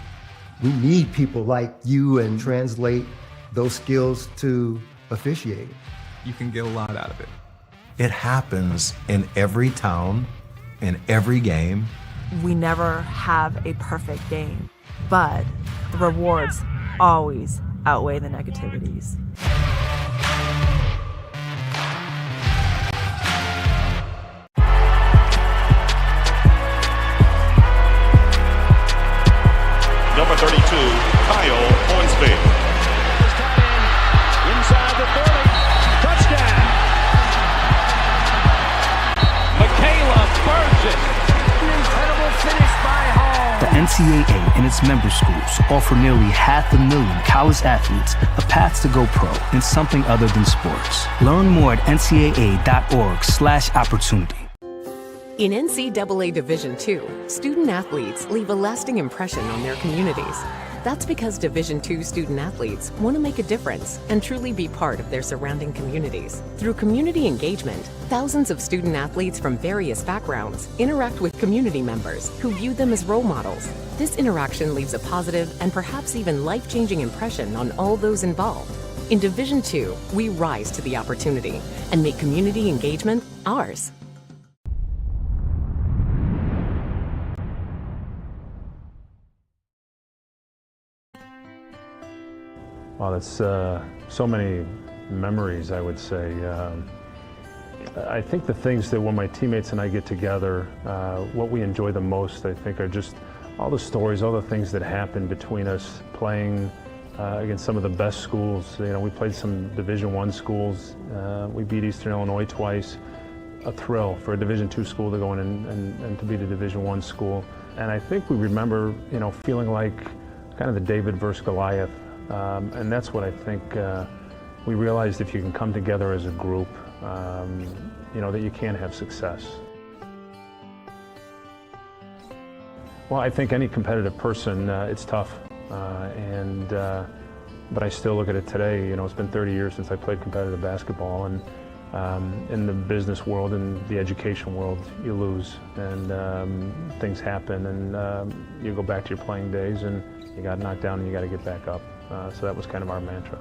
we need people like you and translate those skills to officiating. You can get a lot out of it. It happens in every town, in every game. We never have a perfect game, but the rewards always outweigh the negativities. Number 32, Kyle Hornsby. Inside the 30, touchdown. Michaela Burgess. An incredible finish by Hall. The NCAA and its member schools offer nearly 500,000 college athletes a path to go pro in something other than sports. Learn more at ncaa.org/opportunity. In NCAA Division II, student athletes leave a lasting impression on their communities. That's because Division II student athletes want to make a difference and truly be part of their surrounding communities. Through community engagement, thousands of student athletes from various backgrounds interact with community members who view them as role models. This interaction leaves a positive and perhaps even life-changing impression on all those involved. In Division II, we rise to the opportunity and make community engagement ours. Well, that's so many memories, I would say. I think the things that when my teammates and I get together, what we enjoy the most, I think, are just all the stories, all the things that happen between us playing against some of the best schools. You know, we played some Division I schools. We beat Eastern Illinois twice. A thrill for a Division II school to go in and to beat a Division I school. And I think we remember, you know, feeling like kind of the David versus Goliath. And that's what I think we realized, if you can come together as a group, you know, that you can have success. Well, I think any competitive person, it's tough. But I still look at it today. You know, it's been 30 years since I played competitive basketball, and in the business world and the education world, you lose, and things happen, and you go back to your playing days, and you got knocked down, and you got to get back up. So that was kind of our mantra.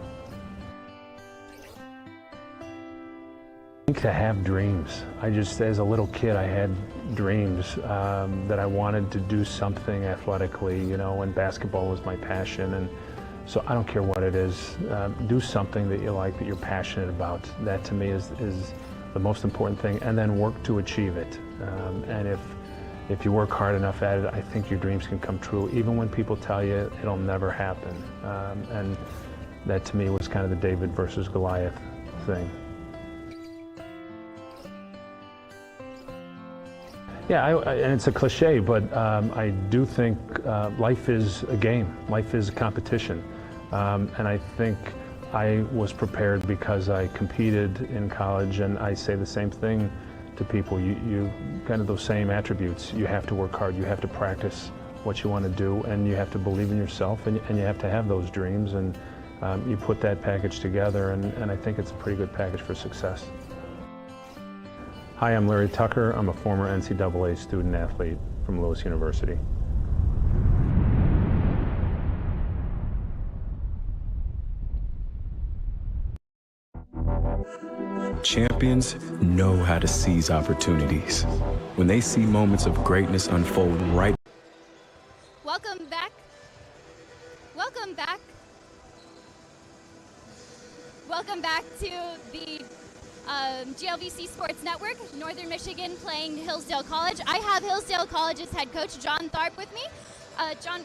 I think to have dreams. I just, as a little kid, I had dreams that I wanted to do something athletically, you know, and basketball was my passion. And so I don't care what it is, do something that you like, that you're passionate about. That to me is the most important thing, and then work to achieve it. And if you work hard enough at it, I think your dreams can come true, even when people tell you it'll never happen. And that to me was kind of the David versus Goliath thing. Yeah, and it's a cliche, but I do think life is a game. Life is a competition. And I think I was prepared because I competed in college, and I say the same thing to people. You kind of those same attributes. You have to work hard, you have to practice what you want to do, and you have to believe in yourself, and you have to have those dreams, and you put that package together, and I think it's a pretty good package for success. Hi, I'm Larry Tucker. I'm a former NCAA student athlete from Lewis University. Champions know how to seize opportunities. When they see moments of greatness unfold right. Welcome back. Welcome back. Welcome back to the GLVC Sports Network. Northern Michigan playing Hillsdale College. I have Hillsdale College's head coach, John Tharp, with me. John,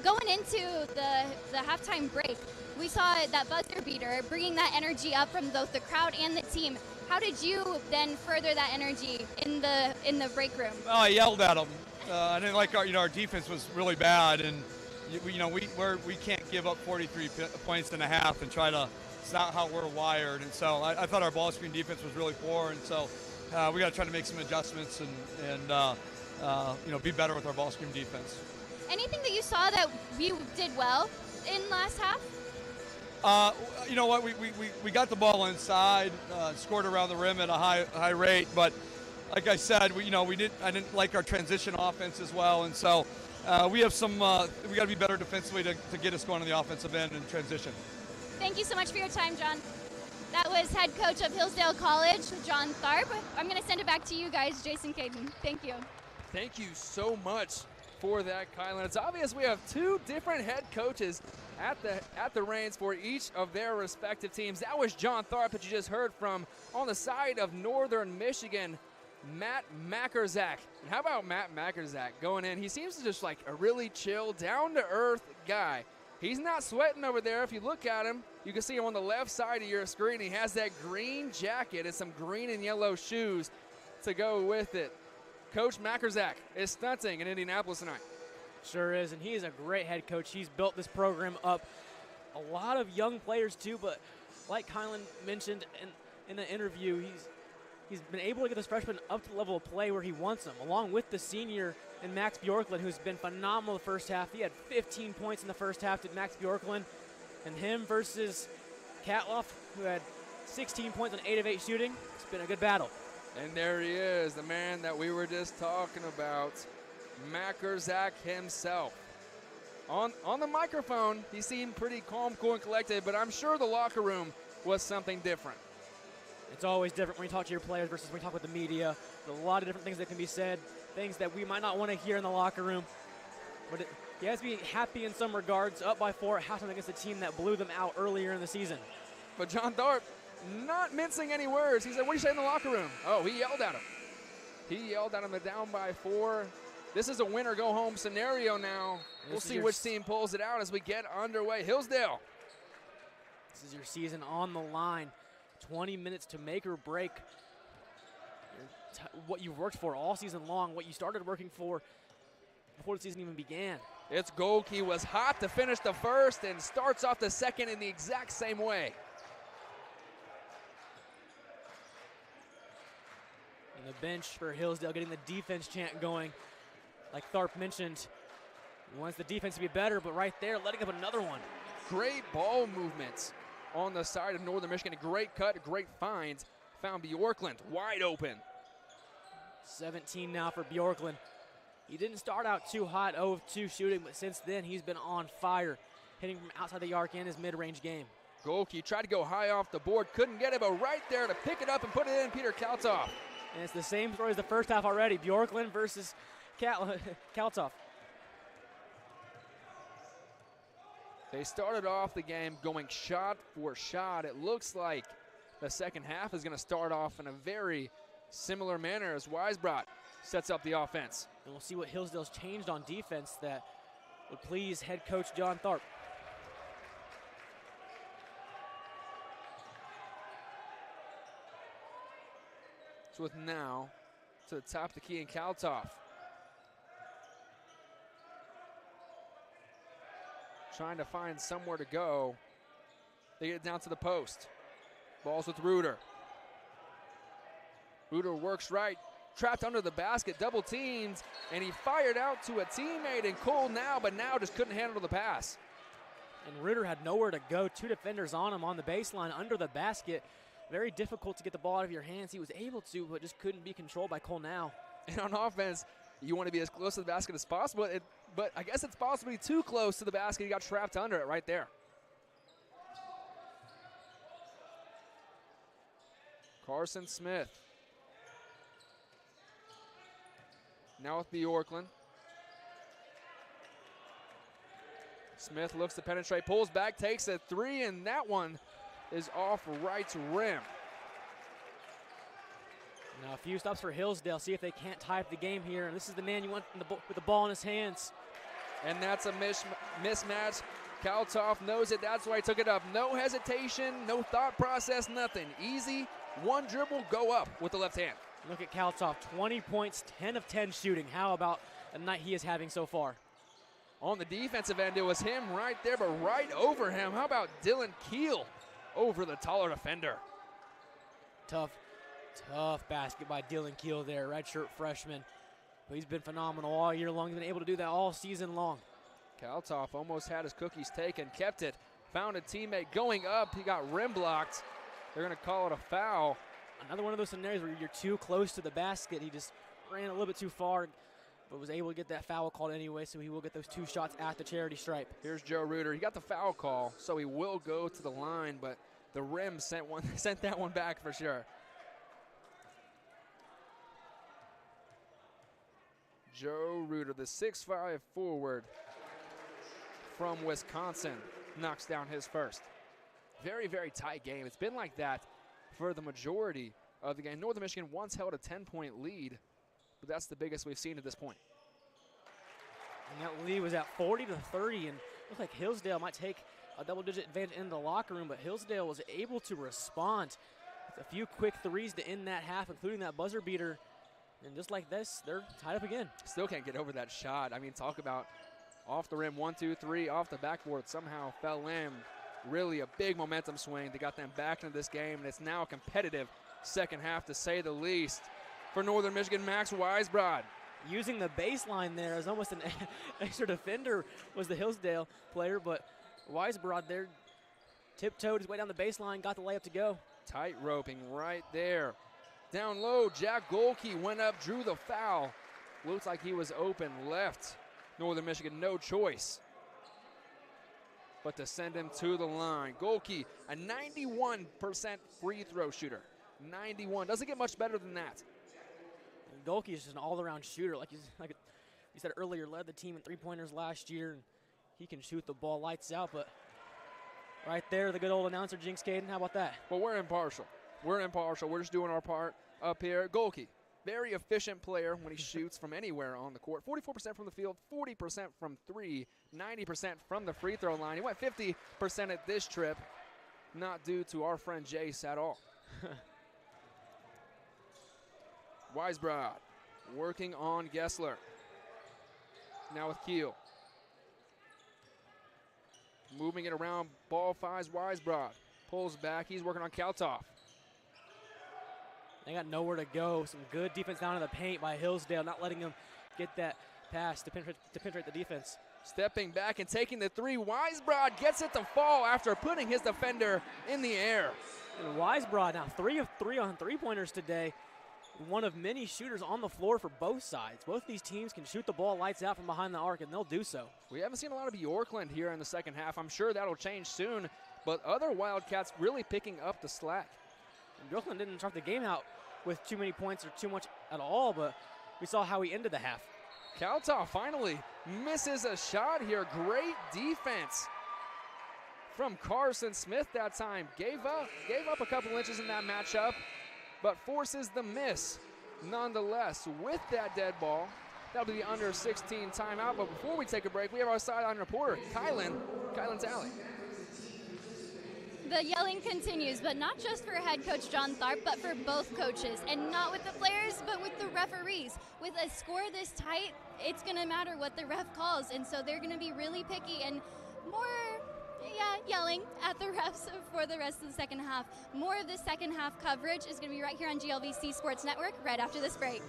going into the halftime break, we saw that buzzer beater bringing that energy up from both the crowd and the team. How did you then further that energy in the break room? Well, I yelled at them. I didn't like our defense was really bad, and we can't give up 43 points in a half and try to. It's not how we're wired, and so I thought our ball screen defense was really poor, and so we got to try to make some adjustments and be better with our ball screen defense. Anything that you saw that we did well in last half? You know what? We got the ball inside, scored around the rim at a high rate, but like I said, I didn't like our transition offense as well, and so we have some. We got to be better defensively to get us going on the offensive end and transition. Thank you so much for your time, John. That was head coach of Hillsdale College, John Tharp. I'm going to send it back to you guys, Jason Caden. Thank you. Thank you so much for that, Kylan. It's obvious we have two different head coaches at the reins for each of their respective teams. That was John Tharp that you just heard from on the side of Northern Michigan, Matt Makerzak. And how about Matt Makerzak going in? He seems to just like a really chill, down-to-earth guy. He's not sweating over there. If you look at him, you can see him on the left side of your screen. He has that green jacket and some green and yellow shoes to go with it. Coach Makerzak is stunting in Indianapolis tonight. Sure is, and he is a great head coach. He's built this program up. A lot of young players too, but like Kylan mentioned in the interview, he's been able to get this freshman up to the level of play where he wants him, along with the senior and Max Bjorklund, who's been phenomenal the first half. He had 15 points in the first half to Max Bjorklund, and him versus Katloff, who had 16 points on 8 of 8 shooting. It's been a good battle. And there he is, the man that we were just talking about, Mackerzak himself. On the microphone, he seemed pretty calm, cool, and collected, but I'm sure the locker room was something different. It's always different when you talk to your players versus when you talk with the media. There's a lot of different things that can be said, things that we might not want to hear in the locker room. But he has to be happy in some regards, up by 4 at halftime against a team that blew them out earlier in the season. But John Tharp, not mincing any words. He said, what do you say in the locker room? Oh, he yelled at him. He yelled at him. They're down by 4. This is a win or go home scenario now. We'll see which team pulls it out as we get underway. Hillsdale. This is your season on the line. 20 minutes to make or break what you've worked for all season long, what you started working for before the season even began. Its Golke was hot to finish the first and starts off the second in the exact same way. And the bench for Hillsdale getting the defense chant going. Like Tharp mentioned, he wants the defense to be better, but right there, letting up another one. Great ball movements on the side of Northern Michigan. A great cut, a great find. Found Bjorklund wide open. 17 now for Bjorklund. He didn't start out too hot, 0 of 2 shooting, but since then he's been on fire, hitting from outside the arc in his mid-range game. Golke tried to go high off the board, couldn't get it, but right there to pick it up and put it in, Peter Kaltoff. And it's the same story as the first half already. Bjorklund versus Kaltoff. They started off the game going shot for shot. It looks like the second half is going to start off in a very similar manner as Weisbrot sets up the offense. And we'll see what Hillsdale's changed on defense that would please head coach John Tharp. So with now to the top of the key in Kaltoff. Trying to find somewhere to go. They get it down to the post. Ball's with Reuter. Reuter works right, trapped under the basket, double teamed, and he fired out to a teammate in Cole now, but now just couldn't handle the pass. And Reuter had nowhere to go. 2 defenders on him on the baseline under the basket. Very difficult to get the ball out of your hands. He was able to, but just couldn't be controlled by Cole now. And on offense, you want to be as close to the basket as possible, but I guess it's possibly too close to the basket. He got trapped under it right there. Carson Smith. Now with Bjorklund. Smith looks to penetrate, pulls back, takes a 3, and that one is off right's rim. Now a few stops for Hillsdale, see if they can't tie up the game here. And this is the man you want with the ball in his hands. And that's a mismatch. Kaltoff knows it, that's why he took it up. No hesitation, no thought process, nothing. Easy, one dribble, go up with the left hand. Look at Kaltoff, 20 points, 10 of 10 shooting. How about the night he is having so far? On the defensive end, it was him right there, but right over him. How about Dylan Keel over the taller defender? Tough basket by Dylan Keel there, redshirt freshman. But he's been phenomenal all year long. He's been able to do that all season long. Kaltoff almost had his cookies taken, kept it, found a teammate going up. He got rim blocked. They're going to call it a foul. Another one of those scenarios where you're too close to the basket. He just ran a little bit too far, but was able to get that foul called anyway, so he will get those 2 shots at the charity stripe. Here's Joe Reuter. He got the foul call, so he will go to the line, but the rim sent that one back for sure. Joe Reuter, the 6'5" forward from Wisconsin, knocks down his first. Very, very tight game. It's been like that for the majority of the game. Northern Michigan once held a 10-point lead, but that's the biggest we've seen at this point. And that lead was at 40-30, and looked like Hillsdale might take a double-digit advantage in the locker room, but Hillsdale was able to respond with a few quick threes to end that half, including that buzzer beater. And just like this, they're tied up again. Still can't get over that shot. I mean, talk about off the rim, 1, 2, 3, off the backboard, somehow fell in. Really a big momentum swing. They got them back into this game, and it's now a competitive second half, to say the least. For Northern Michigan, Max Weisbrod. Using the baseline there as almost an extra defender was the Hillsdale player, but Weisbrod there tiptoed his way down the baseline, got the layup to go. Tight roping right there. Down low, Jack Golke went up, drew the foul. Looks like he was open, left Northern Michigan no choice but to send him to the line. Golke, a 91% free throw shooter. 91, doesn't get much better than that. And Golke is just an all-around shooter. Like you said earlier, led the team in three-pointers last year, and he can shoot the ball lights out, but right there, the good old announcer, Jinx Caden, how about that? Well, we're impartial. We're impartial. We're just doing our part up here. Golke, very efficient player when he shoots from anywhere on the court. 44% from the field, 40% from three, 90% from the free throw line. He went 50% at this trip, not due to our friend Jace at all. Weisbrod working on Gessler. Now with Keel. Moving it around, ball finds Weisbrod. Pulls back, he's working on Kaltoff. They got nowhere to go. Some good defense down in the paint by Hillsdale, not letting them get that pass to penetrate the defense. Stepping back and taking the three. Weisbrod gets it to fall after putting his defender in the air. And Weisbrod now 3 of 3 on three-pointers today. One of many shooters on the floor for both sides. Both of these teams can shoot the ball lights out from behind the arc, and they'll do so. We haven't seen a lot of Yorkland here in the second half. I'm sure that'll change soon, but other Wildcats really picking up the slack. And Yorkland didn't start the game out with too many points or too much at all, but we saw how he ended the half. Kaltoff finally misses a shot here. Great defense from Carson Smith that time. Gave up a couple inches in that matchup, but forces the miss nonetheless with that dead ball. That'll be the under 16 timeout. But before we take a break, we have our sideline reporter, Kylan Talley. The yelling continues, but not just for head coach John Tharp, but for both coaches. And not with the players, but with the referees. With a score this tight, it's going to matter what the ref calls. And so they're going to be really picky and more yelling at the refs for the rest of the second half. More of the second half coverage is going to be right here on GLVC Sports Network right after this break.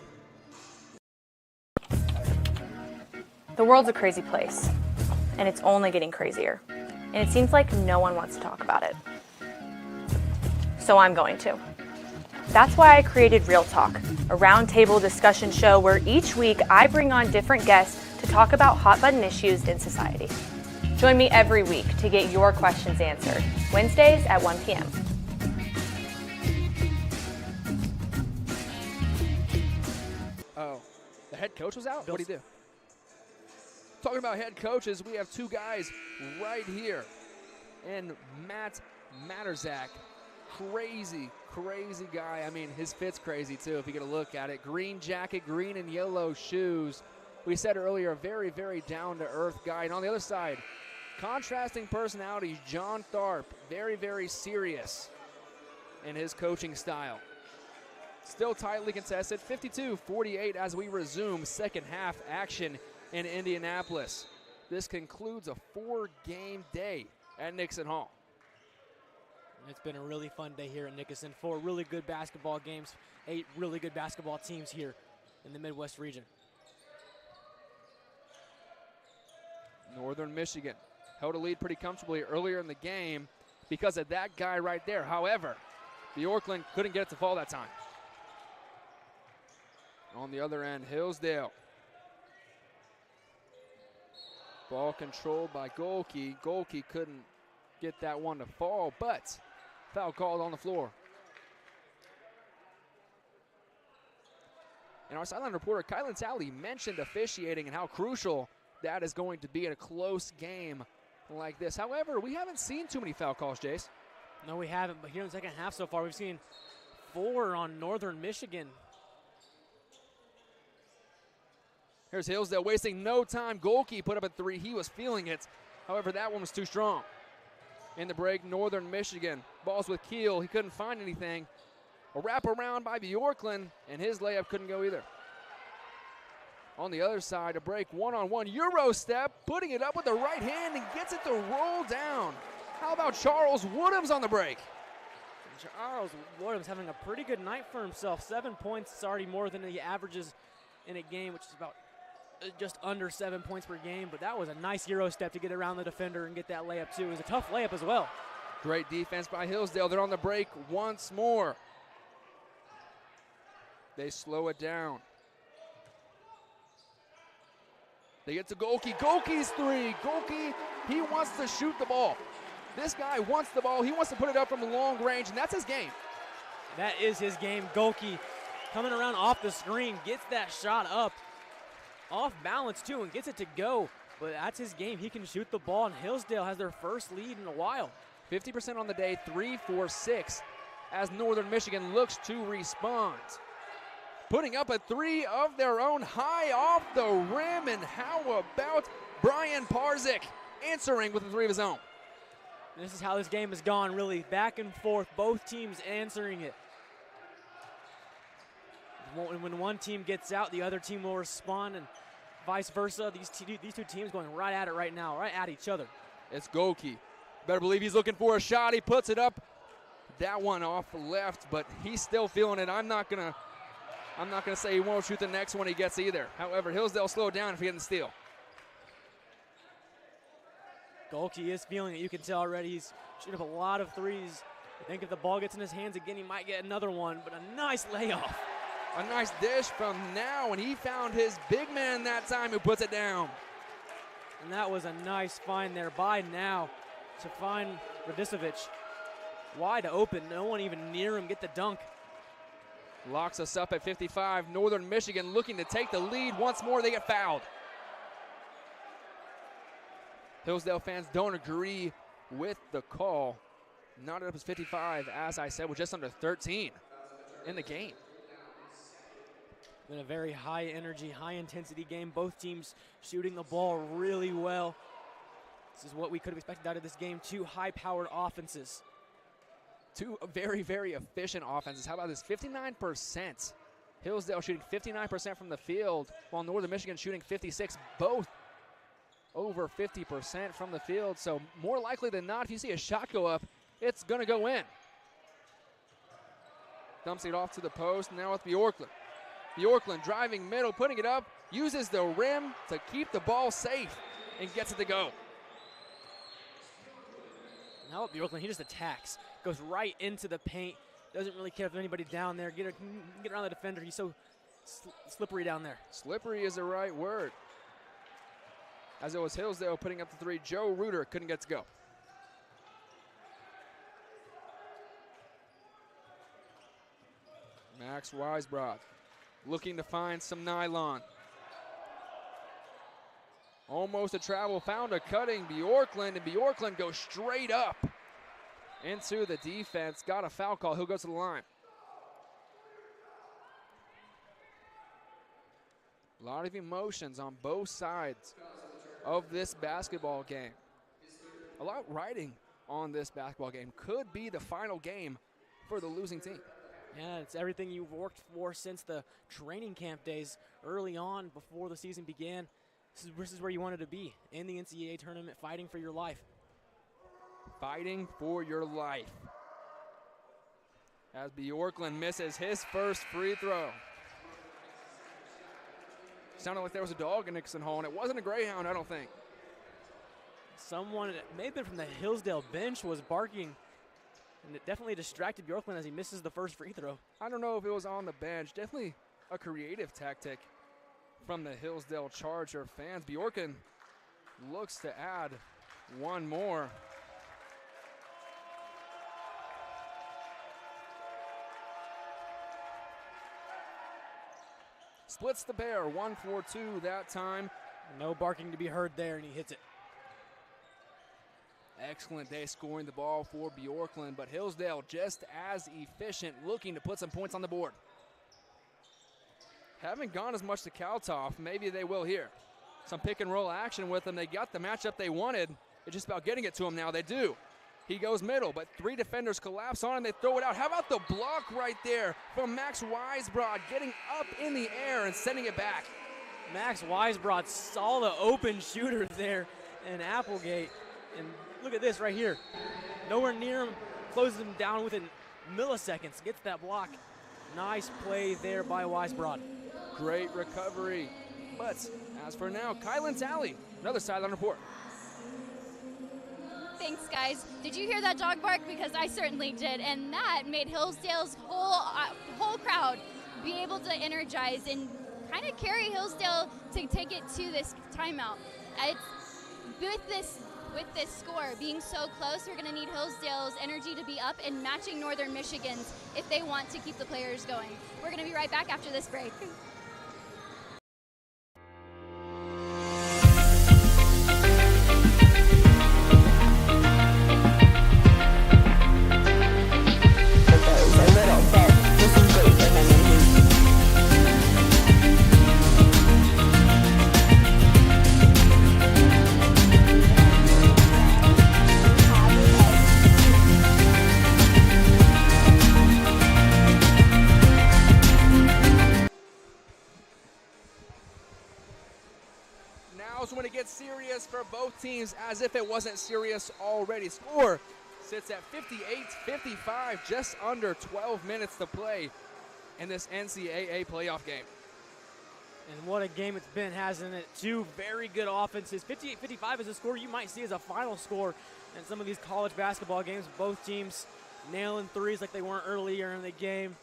The world's a crazy place, and it's only getting crazier. And it seems like no one wants to talk about it. So I'm going to. That's why I created Real Talk, a roundtable discussion show where each week I bring on different guests to talk about hot-button issues in society. Join me every week to get your questions answered, Wednesdays at 1 p.m. Oh, the head coach was out? What did he do? Talking about head coaches, we have two guys right here. And Matt Materzak, crazy guy. I mean, his fit's crazy too if you get a look at it. Green jacket, green and yellow shoes. We said earlier, a very, very down-to-earth guy. And on the other side, contrasting personalities, John Tharp, very, very serious in his coaching style. Still tightly contested, 52-48 as we resume second half action in Indianapolis. This concludes a 4-game day at Nixon Hall. It's been a really fun day here at Nickerson. 4 really good basketball games, 8 really good basketball teams here in the Midwest region. Northern Michigan held a lead pretty comfortably earlier in the game because of that guy right there. However, the Yorkland couldn't get it to fall that time. On the other end, Hillsdale. Ball controlled by Golke. Golke couldn't get that one to fall, but foul called on the floor. And our sideline reporter, Kylan Talley, mentioned officiating and how crucial that is going to be in a close game like this. However, we haven't seen too many foul calls, Jace. No, we haven't, but here in the second half so far, we've seen 4 on Northern Michigan. Here's Hillsdale wasting no time. Golke put up a 3. He was feeling it. However, that one was too strong. In the break, Northern Michigan. Balls with Keel. He couldn't find anything. A wraparound by Bjorklund, and his layup couldn't go either. On the other side, a break, one-on-one Euro step, putting it up with the right hand and gets it to roll down. How about Charles Woodhams on the break? Charles Williams having a pretty good night for himself. 7 points. It's already more than he averages in a game, which is about just under 7 points per game. But that was a nice Euro step to get around the defender and get that layup too. It was a tough layup as well. Great defense by Hillsdale. They're on the break once more. They slow it down. They get to Golke. Golke's three. Golke, he wants to shoot the ball. This guy wants the ball. He wants to put it up from long range, and that's his game. That is his game. Golke coming around off the screen, gets that shot up. Off balance, too, and gets it to go. But that's his game. He can shoot the ball, and Hillsdale has their first lead in a while. 50% on the day, 3 for 6, as Northern Michigan looks to respond. Putting up a three of their own high off the rim, and how about Brian Parzik answering with a three of his own? This is how this game has gone, really back and forth, both teams answering it. When one team gets out, the other team will respond, and vice versa. These two teams going right at it right now, right at each other. It's Golke. Better believe he's looking for a shot. He puts it up. That one off left, but he's still feeling it. I'm not gonna say he won't shoot the next one he gets either. However, Hillsdale slow down if he gets the steal. Golke is feeling it. You can tell already. He's shooting up a lot of threes. I think if the ball gets in his hands again, he might get another one, but a nice layoff. A nice dish from Now, and he found his big man that time who puts it down. And that was a nice find there by Now to find Radicevic. Wide open. No one even near him. Get the dunk. Locks us up at 55. Northern Michigan looking to take the lead. Once more, they get fouled. Hillsdale fans don't agree with the call. Knotted up as 55, as I said, with just under 13 in the game. Been a very high energy, high intensity game. Both teams shooting the ball really well. This is what we could have expected out of this game. Two high-powered offenses. Two very, very efficient offenses. How about this? 59%. Hillsdale shooting 59% from the field, while Northern Michigan shooting 56%. Both over 50% from the field. So more likely than not, if you see a shot go up, it's going to go in. Dumps it off to the post. Now with Bjorklund. Bjorklund driving middle, putting it up, uses the rim to keep the ball safe and gets it to go. Now with Bjorklund, he just attacks. Goes right into the paint. Doesn't really care if there's anybody down there. Get around the defender. He's so slippery down there. Slippery is the right word. As it was Hillsdale putting up the three, Joe Reuter couldn't get to go. Max Weisbrod looking to find some nylon. Almost a travel, found a cutting Bjorklund, and Bjorklund goes straight up into the defense. Got a foul call. He'll go to the line. A lot of emotions on both sides of this basketball game. A lot riding on this basketball game. Could be the final game for the losing team. Yeah, it's everything you've worked for since the training camp days early on before the season began. This is where you wanted to be, in the NCAA tournament, fighting for your life. Fighting for your life. As Bjorklund misses his first free throw. Sounded like there was a dog in Nixon Hall, and it wasn't a greyhound, I don't think. Someone, it may have been from the Hillsdale bench, was barking, and it definitely distracted Bjorklund as he misses the first free throw. I don't know if it was on the bench. Definitely a creative tactic from the Hillsdale Charger fans. Bjorklund looks to add one more. Splits the pair, 1-4-2 that time. No barking to be heard there, and he hits it. Excellent day scoring the ball for Bjorklund, but Hillsdale just as efficient, looking to put some points on the board. Haven't gone as much to Kaltoff. Maybe they will here. Some pick and roll action with them. They got the matchup they wanted. It's just about getting it to him now. They do. He goes middle, but three defenders collapse on him. They throw it out. How about the block right there from Max Weisbrod, getting up in the air and sending it back? Max Weisbrod saw the open shooter there in Applegate. And look at this right here. Nowhere near him. Closes him down with an milliseconds, gets that block. Nice play there by Weisbrod. Great recovery. But as for now, Kylan Talley, another sideline report. Thanks, guys. Did you hear that dog bark? Because I certainly did, and that made Hillsdale's whole crowd be able to energize and kind of carry Hillsdale to take it to this timeout. It's with this score being so close, we're going to need Hillsdale's energy to be up and matching Northern Michigan's if they want to keep the players going. We're going to be right back after this break. Now's when it gets serious for both teams, as if it wasn't serious already. Score sits at 58-55, just under 12 minutes to play in this NCAA playoff game. And what a game it's been, hasn't it? Two very good offenses. 58-55 is a score you might see as a final score in some of these college basketball games. Both teams nailing threes like they weren't earlier in the game.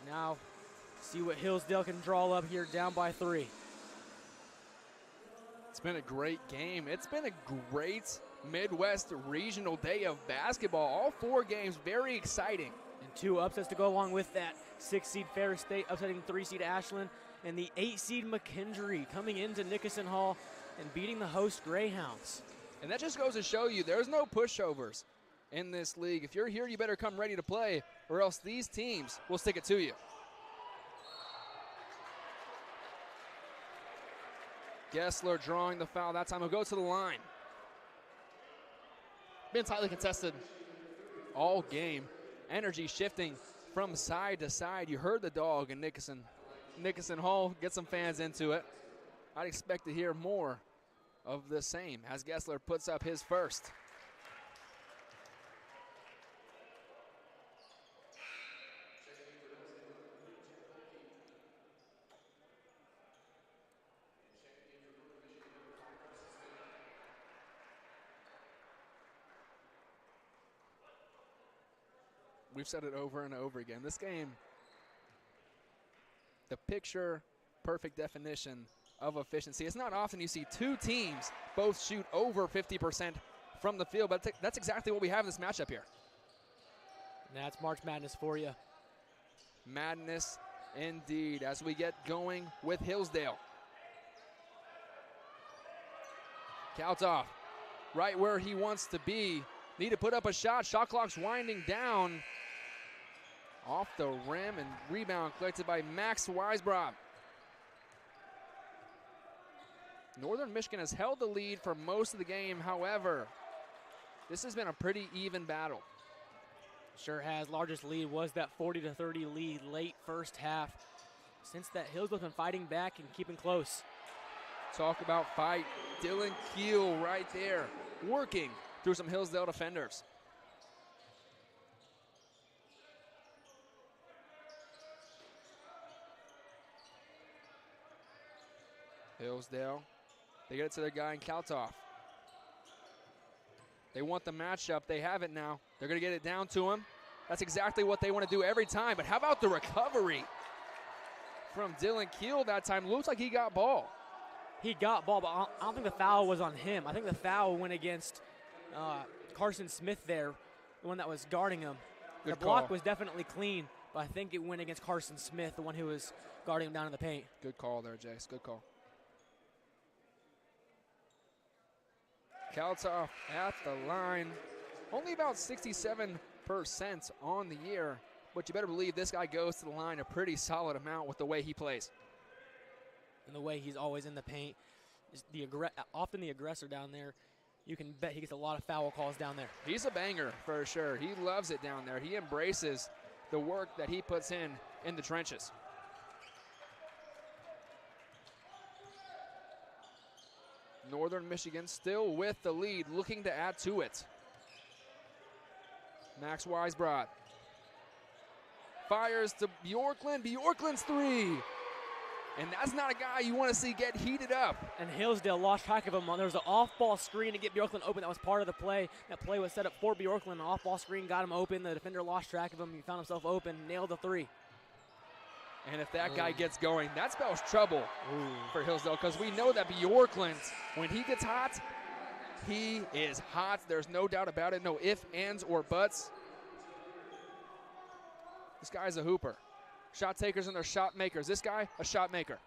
Now, see what Hillsdale can draw up here, down by 3. It's been a great game. It's been a great Midwest regional day of basketball. All 4 games very exciting. And 2 upsets to go along with that. 6-seed Ferris State upsetting 3-seed Ashland, and the 8-seed McKendree coming into Nickerson Hall and beating the host Greyhounds. And that just goes to show you there's no pushovers in this league. If you're here, you better come ready to play, or else these teams will stick it to you. Gessler drawing the foul. That time he'll go to the line. Been tightly contested all game. Energy shifting from side to side. You heard the dog in Nickerson Hall. Get some fans into it. I'd expect to hear more of the same as Gessler puts up his first. We've said it over and over again. This game, the picture perfect definition of efficiency. It's not often you see 2 teams both shoot over 50% from the field, but that's exactly what we have in this matchup here. And that's March Madness for you. Madness indeed, as we get going with Hillsdale. Kaltoff, right where he wants to be. Need to put up a shot. Shot clock's winding down. Off the rim, and rebound collected by Max Weisbrod. Northern Michigan has held the lead for most of the game. However, this has been a pretty even battle. Sure has. Largest lead was that 40-30 lead late first half. Since that, Hillsdale's been fighting back and keeping close. Talk about fight. Dylan Keel right there, working through some Hillsdale defenders. Hillsdale, they get it to their guy in Kaltoff. They want the matchup. They have it now. They're going to get it down to him. That's exactly what they want to do every time. But how about the recovery from Dylan Keel that time? Looks like he got ball. He got ball, but I don't think the foul was on him. I think the foul went against Carson Smith there, the one that was guarding him. Good the block call. was definitely clean, but I think it went against Carson Smith, the one who was guarding him down in the paint. Good call there, Jace. Good call. Kaltoff at the line. Only about 67% on the year, but you better believe this guy goes to the line a pretty solid amount with the way he plays. And the way he's always in the paint. Is often the aggressor down there. You can bet he gets a lot of foul calls down there. He's a banger for sure. He loves it down there. He embraces the work that he puts in the trenches. Northern Michigan still with the lead, looking to add to it. Max Weisbrod fires to Bjorklund. Bjorklund's three. And that's not a guy you want to see get heated up. And Hillsdale lost track of him. There was an off-ball screen to get Bjorklund open. That was part of the play. That play was set up for Bjorklund. An off-ball screen got him open. The defender lost track of him. He found himself open, nailed the three. And if that guy gets going, that spells trouble for Hillsdale, because we know that Bjorklund, when he gets hot, he is hot. There's no doubt about it. No ifs, ands, or buts. This guy's a hooper. Shot takers and they're shot makers. This guy, a shot maker.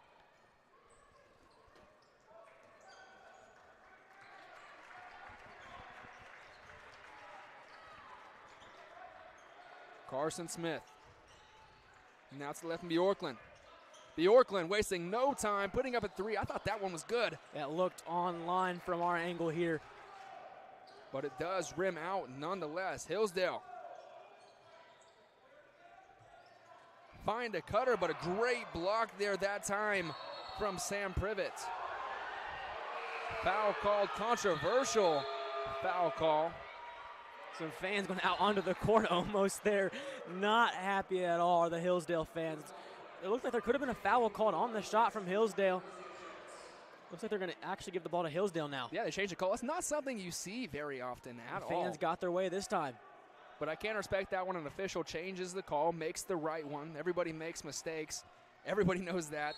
Carson Smith. Now it's left from Bjorklund. Bjorklund wasting no time, putting up a three. I thought that one was good. That looked online from our angle here. But it does rim out nonetheless. Hillsdale find a cutter, but a great block there that time from Sam Privet. Foul called, controversial foul call. Some fans going out onto the court almost there. Not happy at all are the Hillsdale fans. It looked like there could have been a foul called on the shot from Hillsdale. Looks like they're going to actually give the ball to Hillsdale now. Yeah, they changed the call. It's not something you see very often at all. Fans got their way this time. But I can't respect that when an official changes the call, makes the right one. Everybody makes mistakes. Everybody knows that.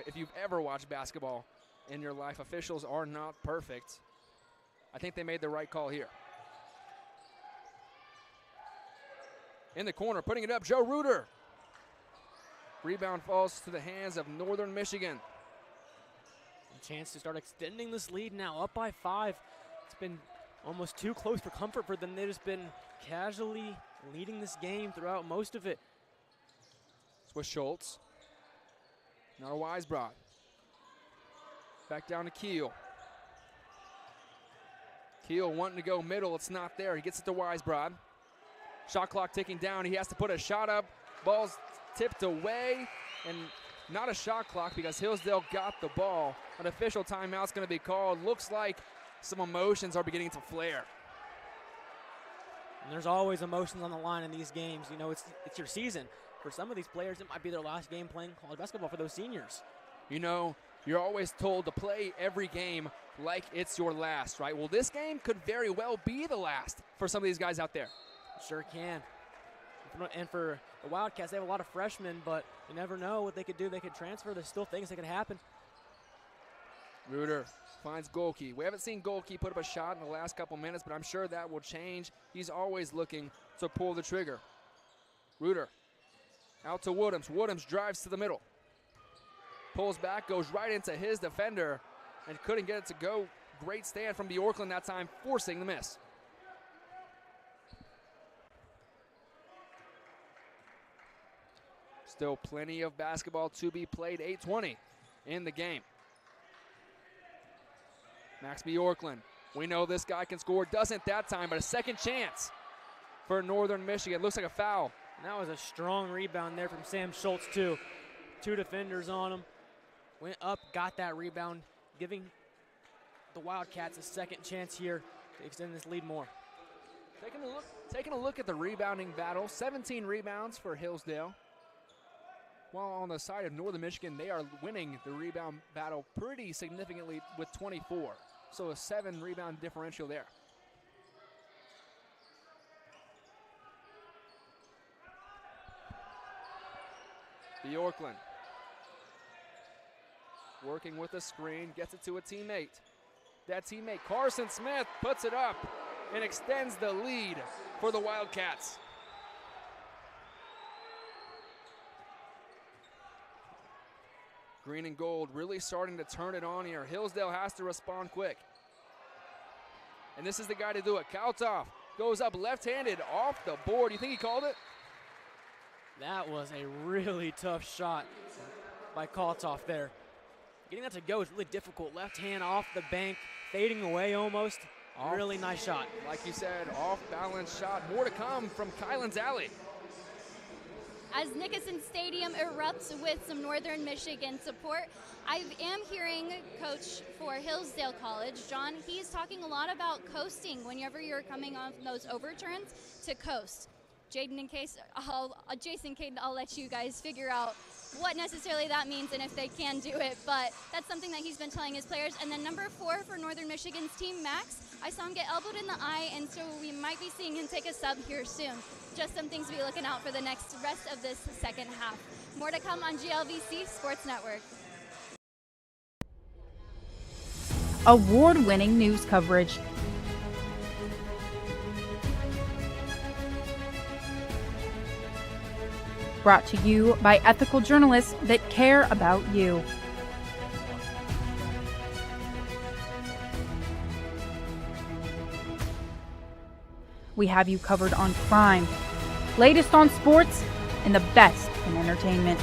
If you've ever watched basketball in your life, officials are not perfect. I think they made the right call here. In the corner, putting it up, Joe Reuter. Rebound falls to the hands of Northern Michigan. A chance to start extending this lead now, up by 5. It's been almost too close for comfort for them. They've just been casually leading this game throughout most of it. Swiss Schultz. Now Weisbrod. Back down to Keel. Keel wanting to go middle. It's not there. He gets it to Weisbrod. Shot clock ticking down. He has to put a shot up. Ball's tipped away. And not a shot clock because Hillsdale got the ball. An official timeout's going to be called. Looks like some emotions are beginning to flare. And there's always emotions on the line in these games. You know, it's your season. For some of these players, it might be their last game playing college basketball for those seniors. You know, you're always told to play every game like it's your last, right? Well, this game could very well be the last for some of these guys out there. Sure can. And for the Wildcats, they have a lot of freshmen, but you never know what they could do. They could transfer. There's still things that could happen. Reuter finds Golke. We haven't seen Golke put up a shot in the last couple minutes, but I'm sure that will change. He's always looking to pull the trigger. Reuter out to Woodhams. Woodhams drives to the middle. Pulls back, goes right into his defender, and couldn't get it to go. Great stand from Bjorklund that time, forcing the miss. Still plenty of basketball to be played. 8:20 in the game. Max Bjorklund. We know this guy can score. Doesn't that time, but a second chance for Northern Michigan. Looks like a foul. And that was a strong rebound there from Sam Schultz, too. 2 defenders on him. Went up, got that rebound, giving the Wildcats a second chance here to extend this lead more. Taking a look at the rebounding battle. 17 rebounds for Hillsdale. While on the side of Northern Michigan, they are winning the rebound battle pretty significantly with 24. So a 7 rebound differential there. Bjorklund working with a screen, gets it to a teammate. That teammate, Carson Smith, puts it up and extends the lead for the Wildcats. Green and gold really starting to turn it on here. Hillsdale has to respond quick. And this is the guy to do it. Kaltoff goes up left-handed off the board. You think he called it? That was a really tough shot by Kaltoff there. Getting that to go is really difficult. Left hand off the bank, fading away almost. Really nice shot. Like you said, off-balance shot. More to come from Kylan's alley. as Nickerson Stadium erupts with some Northern Michigan support. I am hearing Coach for Hillsdale College, John, he's talking a lot about coasting whenever you're coming off those overturns to coast. Jason and Caden, I'll let you guys figure out what necessarily that means and if they can do it, but that's something that he's been telling his players. And then number 4 for Northern Michigan's team, Max, I saw him get elbowed in the eye, and so we might be seeing him take a sub here soon. Just some things to be looking out for the rest of this second half. More to come on GLVC Sports Network. Award-winning news coverage. Brought to you by ethical journalists that care about you. We have you covered on crime, latest on sports, and the best in entertainment.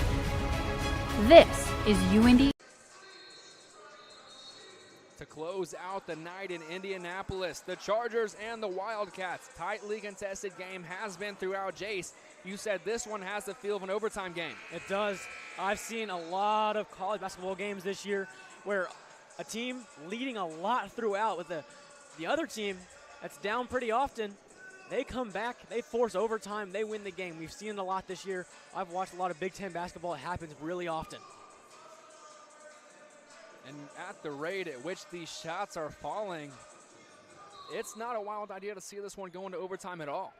This is Uindy. To close out the night in Indianapolis, the Chargers and the Wildcats. Tightly contested game has been throughout. Jace, you said this one has the feel of an overtime game. It does. I've seen a lot of college basketball games this year where a team leading a lot throughout with the other team that's down pretty often. They come back, they force overtime, they win the game. We've seen it a lot this year. I've watched a lot of Big Ten basketball. It happens really often. And at the rate at which these shots are falling, it's not a wild idea to see this one go into overtime at all.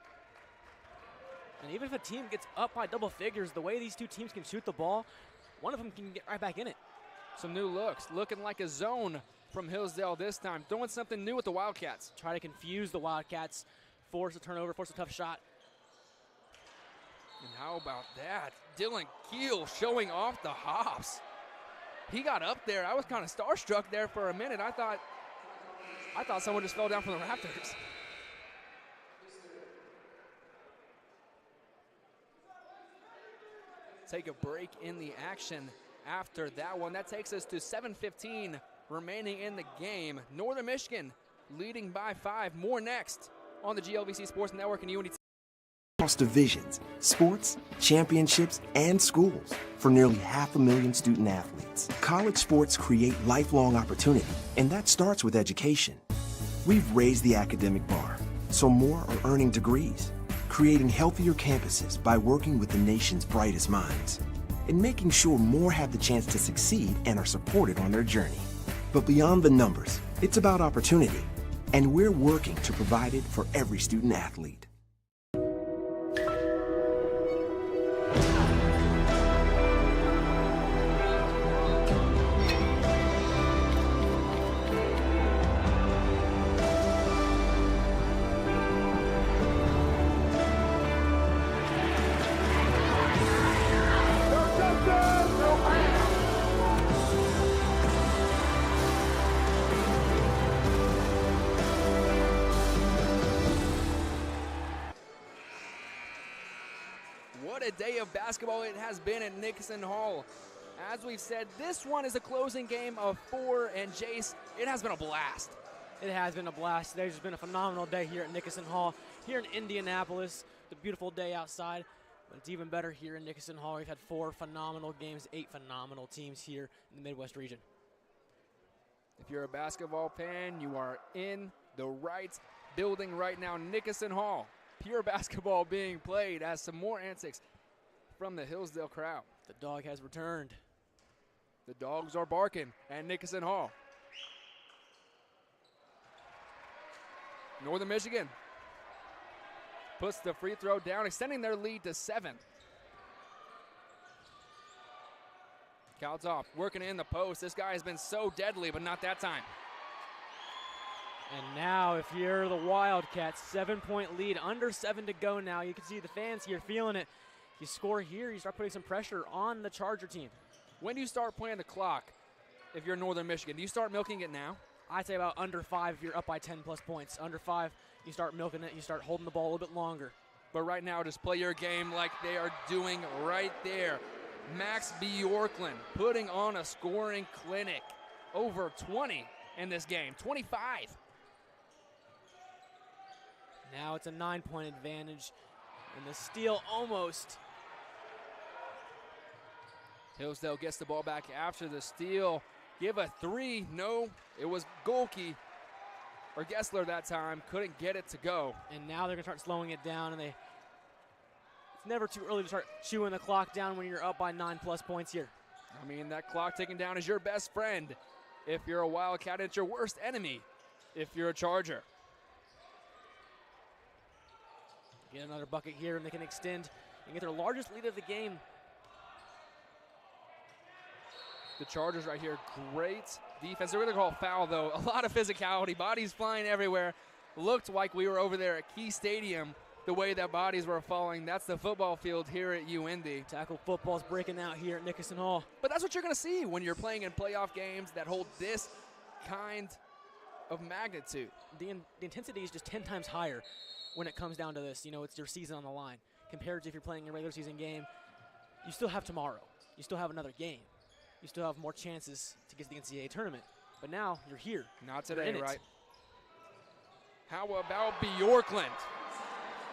And even if a team gets up by double figures, the way these two teams can shoot the ball, one of them can get right back in it. Some new looks, looking like a zone from Hillsdale this time, throwing something new with the Wildcats. Try to confuse the Wildcats, force a turnover, force a tough shot. And how about that? Dylan Keel showing off the hops. He got up there. I was kind of starstruck there for a minute. I thought someone just fell down from the rafters. Take a break in the action after that one. That takes us to 7:15 remaining in the game. Northern Michigan leading by 5. More next on the GLVC Sports Network and Uindytv. Across divisions, sports, championships, and schools for nearly 500,000 student athletes. College sports create lifelong opportunity, and that starts with education. We've raised the academic bar, so more are earning degrees, creating healthier campuses by working with the nation's brightest minds, and making sure more have the chance to succeed and are supported on their journey. But beyond the numbers, it's about opportunity, and we're working to provide it for every student athlete. What a day of basketball it has been at Nickerson Hall. As we've said, this one is a closing game of 4, and Jace, it has been a blast. It has been a blast. There's been a phenomenal day here at Nickerson Hall, here in Indianapolis. It's a beautiful day outside, but it's even better here in Nickerson Hall. We've had 4 phenomenal games, 8 phenomenal teams here in the Midwest region. If you're a basketball fan, you are in the right building right now. Nickerson Hall, pure basketball being played as some more antics from the Hillsdale crowd. The dog has returned. The dogs are barking at Nickerson Hall. Northern Michigan puts the free throw down, extending their lead to 7. Kaltoff working in the post. This guy has been so deadly, but not that time. And now if you're the Wildcats, 7-point lead, under 7 to go now. You can see the fans here feeling it. You score here, you start putting some pressure on the Charger team. When do you start playing the clock if you're Northern Michigan? Do you start milking it now? I'd say about under 5 if you're up by 10-plus points. Under 5, you start milking it, you start holding the ball a little bit longer. But right now, just play your game like they are doing right there. Max Bjorklund putting on a scoring clinic. Over 20 in this game, 25. Now it's a 9-point advantage, and the steal almost Hillsdale gets the ball back after the steal. Give a three. No, it was Golke or Gessler that time. Couldn't get it to go. And now they're going to start slowing it down, and it's never too early to start chewing the clock down when you're up by 9+ points here. I mean, that clock ticking down is your best friend. If you're a Wildcat, it's your worst enemy if you're a Charger. Get another bucket here, and they can extend and get their largest lead of the game. The Chargers right here, great defense. They're going to call a foul, though. A lot of physicality, bodies flying everywhere. Looked like we were over there at Key Stadium, the way that bodies were falling. That's the football field here at Uindy. Tackle football's breaking out here at Nickerson Hall. But that's what you're going to see when you're playing in playoff games that hold this kind of magnitude. The intensity is just 10 times higher when it comes down to this. You know, it's your season on the line. Compared to if you're playing a regular season game, you still have tomorrow. You still have another game. You still have more chances to get to the NCAA tournament. But now you're here. Not today, right? How about Bjorklund?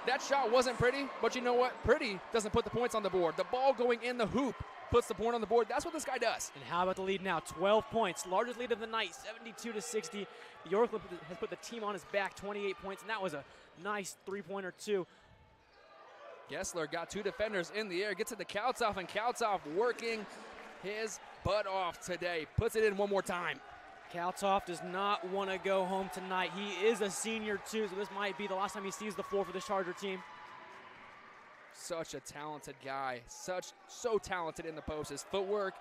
That shot wasn't pretty, but you know what? Pretty doesn't put the points on the board. The ball going in the hoop puts the point on the board. That's what this guy does. And how about the lead now? 12 points. Largest lead of the night, 72-60. Bjorklund has put the team on his back, 28 points, and that was a nice three-pointer too. Gessler got two defenders in the air, gets it to Kautoff, and Kautoff working his butt off today. Puts it in one more time. Kautoff does not want to go home tonight. He is a senior too, so this might be the last time he sees the floor for this Charger team. Such a talented guy. So talented in the post. His footwork,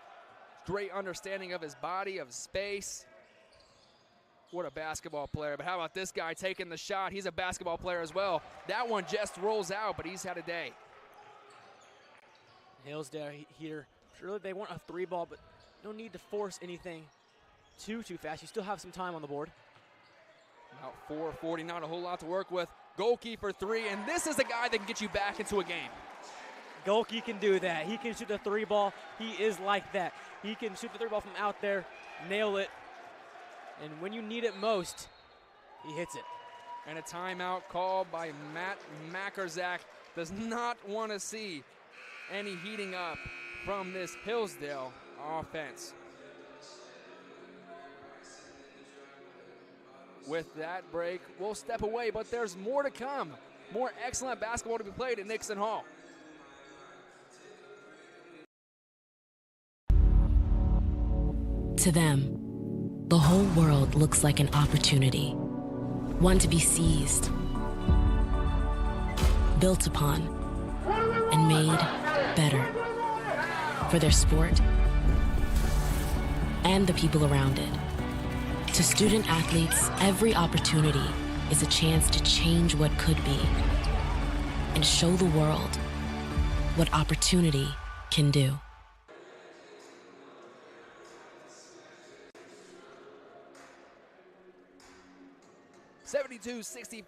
great understanding of his body, of space. What a basketball player. But how about this guy taking the shot? He's a basketball player as well. That one just rolls out, but he's had a day. Hillsdale here. Surely they want a three ball, but no need to force anything too fast. You still have some time on the board. About 4:40, not a whole lot to work with. Golke for three, and this is the guy that can get you back into a game. Golke can do that. He can shoot the three ball. He is like that. He can shoot the three ball from out there, nail it, and when you need it most, he hits it. And a timeout called by Matt Makerzak. Does not want to see any heating up from this Hillsdale offense. With that break, we'll step away, but there's more to come. More excellent basketball to be played at Nixon Hall. To them, the whole world looks like an opportunity, one to be seized, built upon, and made better for their sport and the people around it. To student athletes, every opportunity is a chance to change what could be and show the world what opportunity can do. .72-65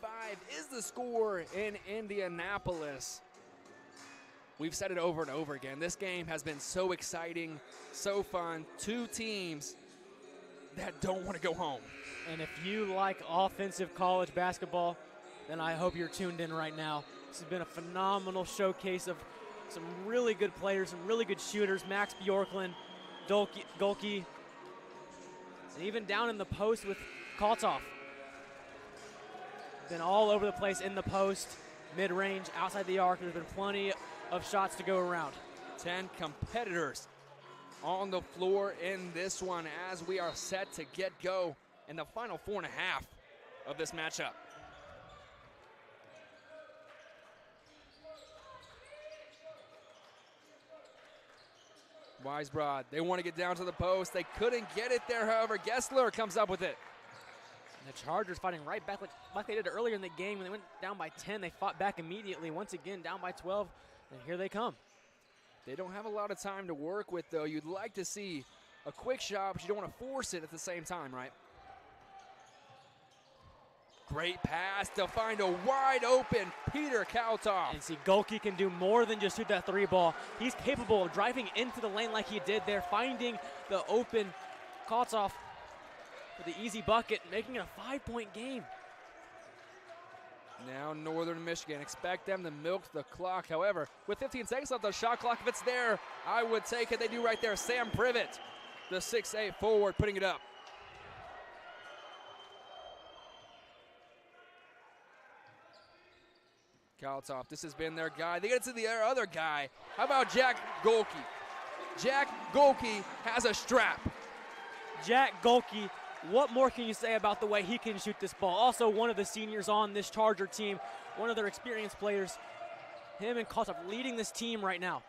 is the score in Indianapolis. We've said it over and over again. This game has been so exciting, so fun. Two teams that don't want to go home. And if you like offensive college basketball, then I hope you're tuned in right now. This has been a phenomenal showcase of some really good players, some really good shooters. Max Bjorklund, Golke, and even down in the post with Kautoff. Been all over the place in the post, mid-range, outside the arc. There's been plenty of shots to go around. 10 competitors on the floor in this one as we are set to get go in the final 4.5 of this matchup. Weisbrod, they want to get down to the post. They couldn't get it there, however. Gessler comes up with it. And the Chargers fighting right back like they did earlier in the game. When they went down by 10, they fought back immediately. Once again, down by 12, and here they come. They don't have a lot of time to work with, though. You'd like to see a quick shot, but you don't want to force it at the same time, right? Great pass to find a wide open Peter Kautoff. And see, Golke can do more than just shoot that three ball. He's capable of driving into the lane like he did there, finding the open Kautoff for the easy bucket, making it a 5-point game. Now Northern Michigan, expect them to milk the clock. However, with 15 seconds left on the shot clock, if it's there, I would take it. They do right there. Sam Privet, the 6'8" forward, putting it up. Kaltoff, this has been their guy. They get it to the other guy. How about Jack Golke? Jack Golke has a strap. Jack Golke, what more can you say about the way he can shoot this ball? Also one of the seniors on this Charger team, one of their experienced players. Him and Kaltoff leading this team right now.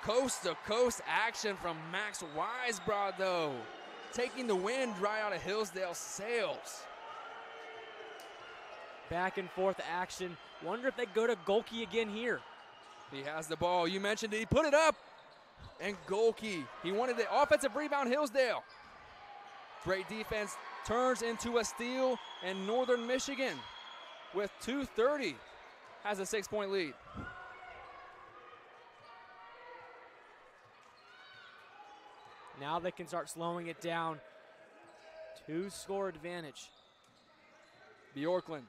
Coast-to-coast action from Max Weisbrod, though. Taking the wind right out of Hillsdale's sails. Back and forth action. Wonder if they go to Golke again here. He has the ball. You mentioned it. He put it up. And Golke, he wanted the offensive rebound, Hillsdale. Great defense turns into a steal, and Northern Michigan, with 2:30, has a 6-point lead. Now they can start slowing it down. 2-score advantage. Bjorklund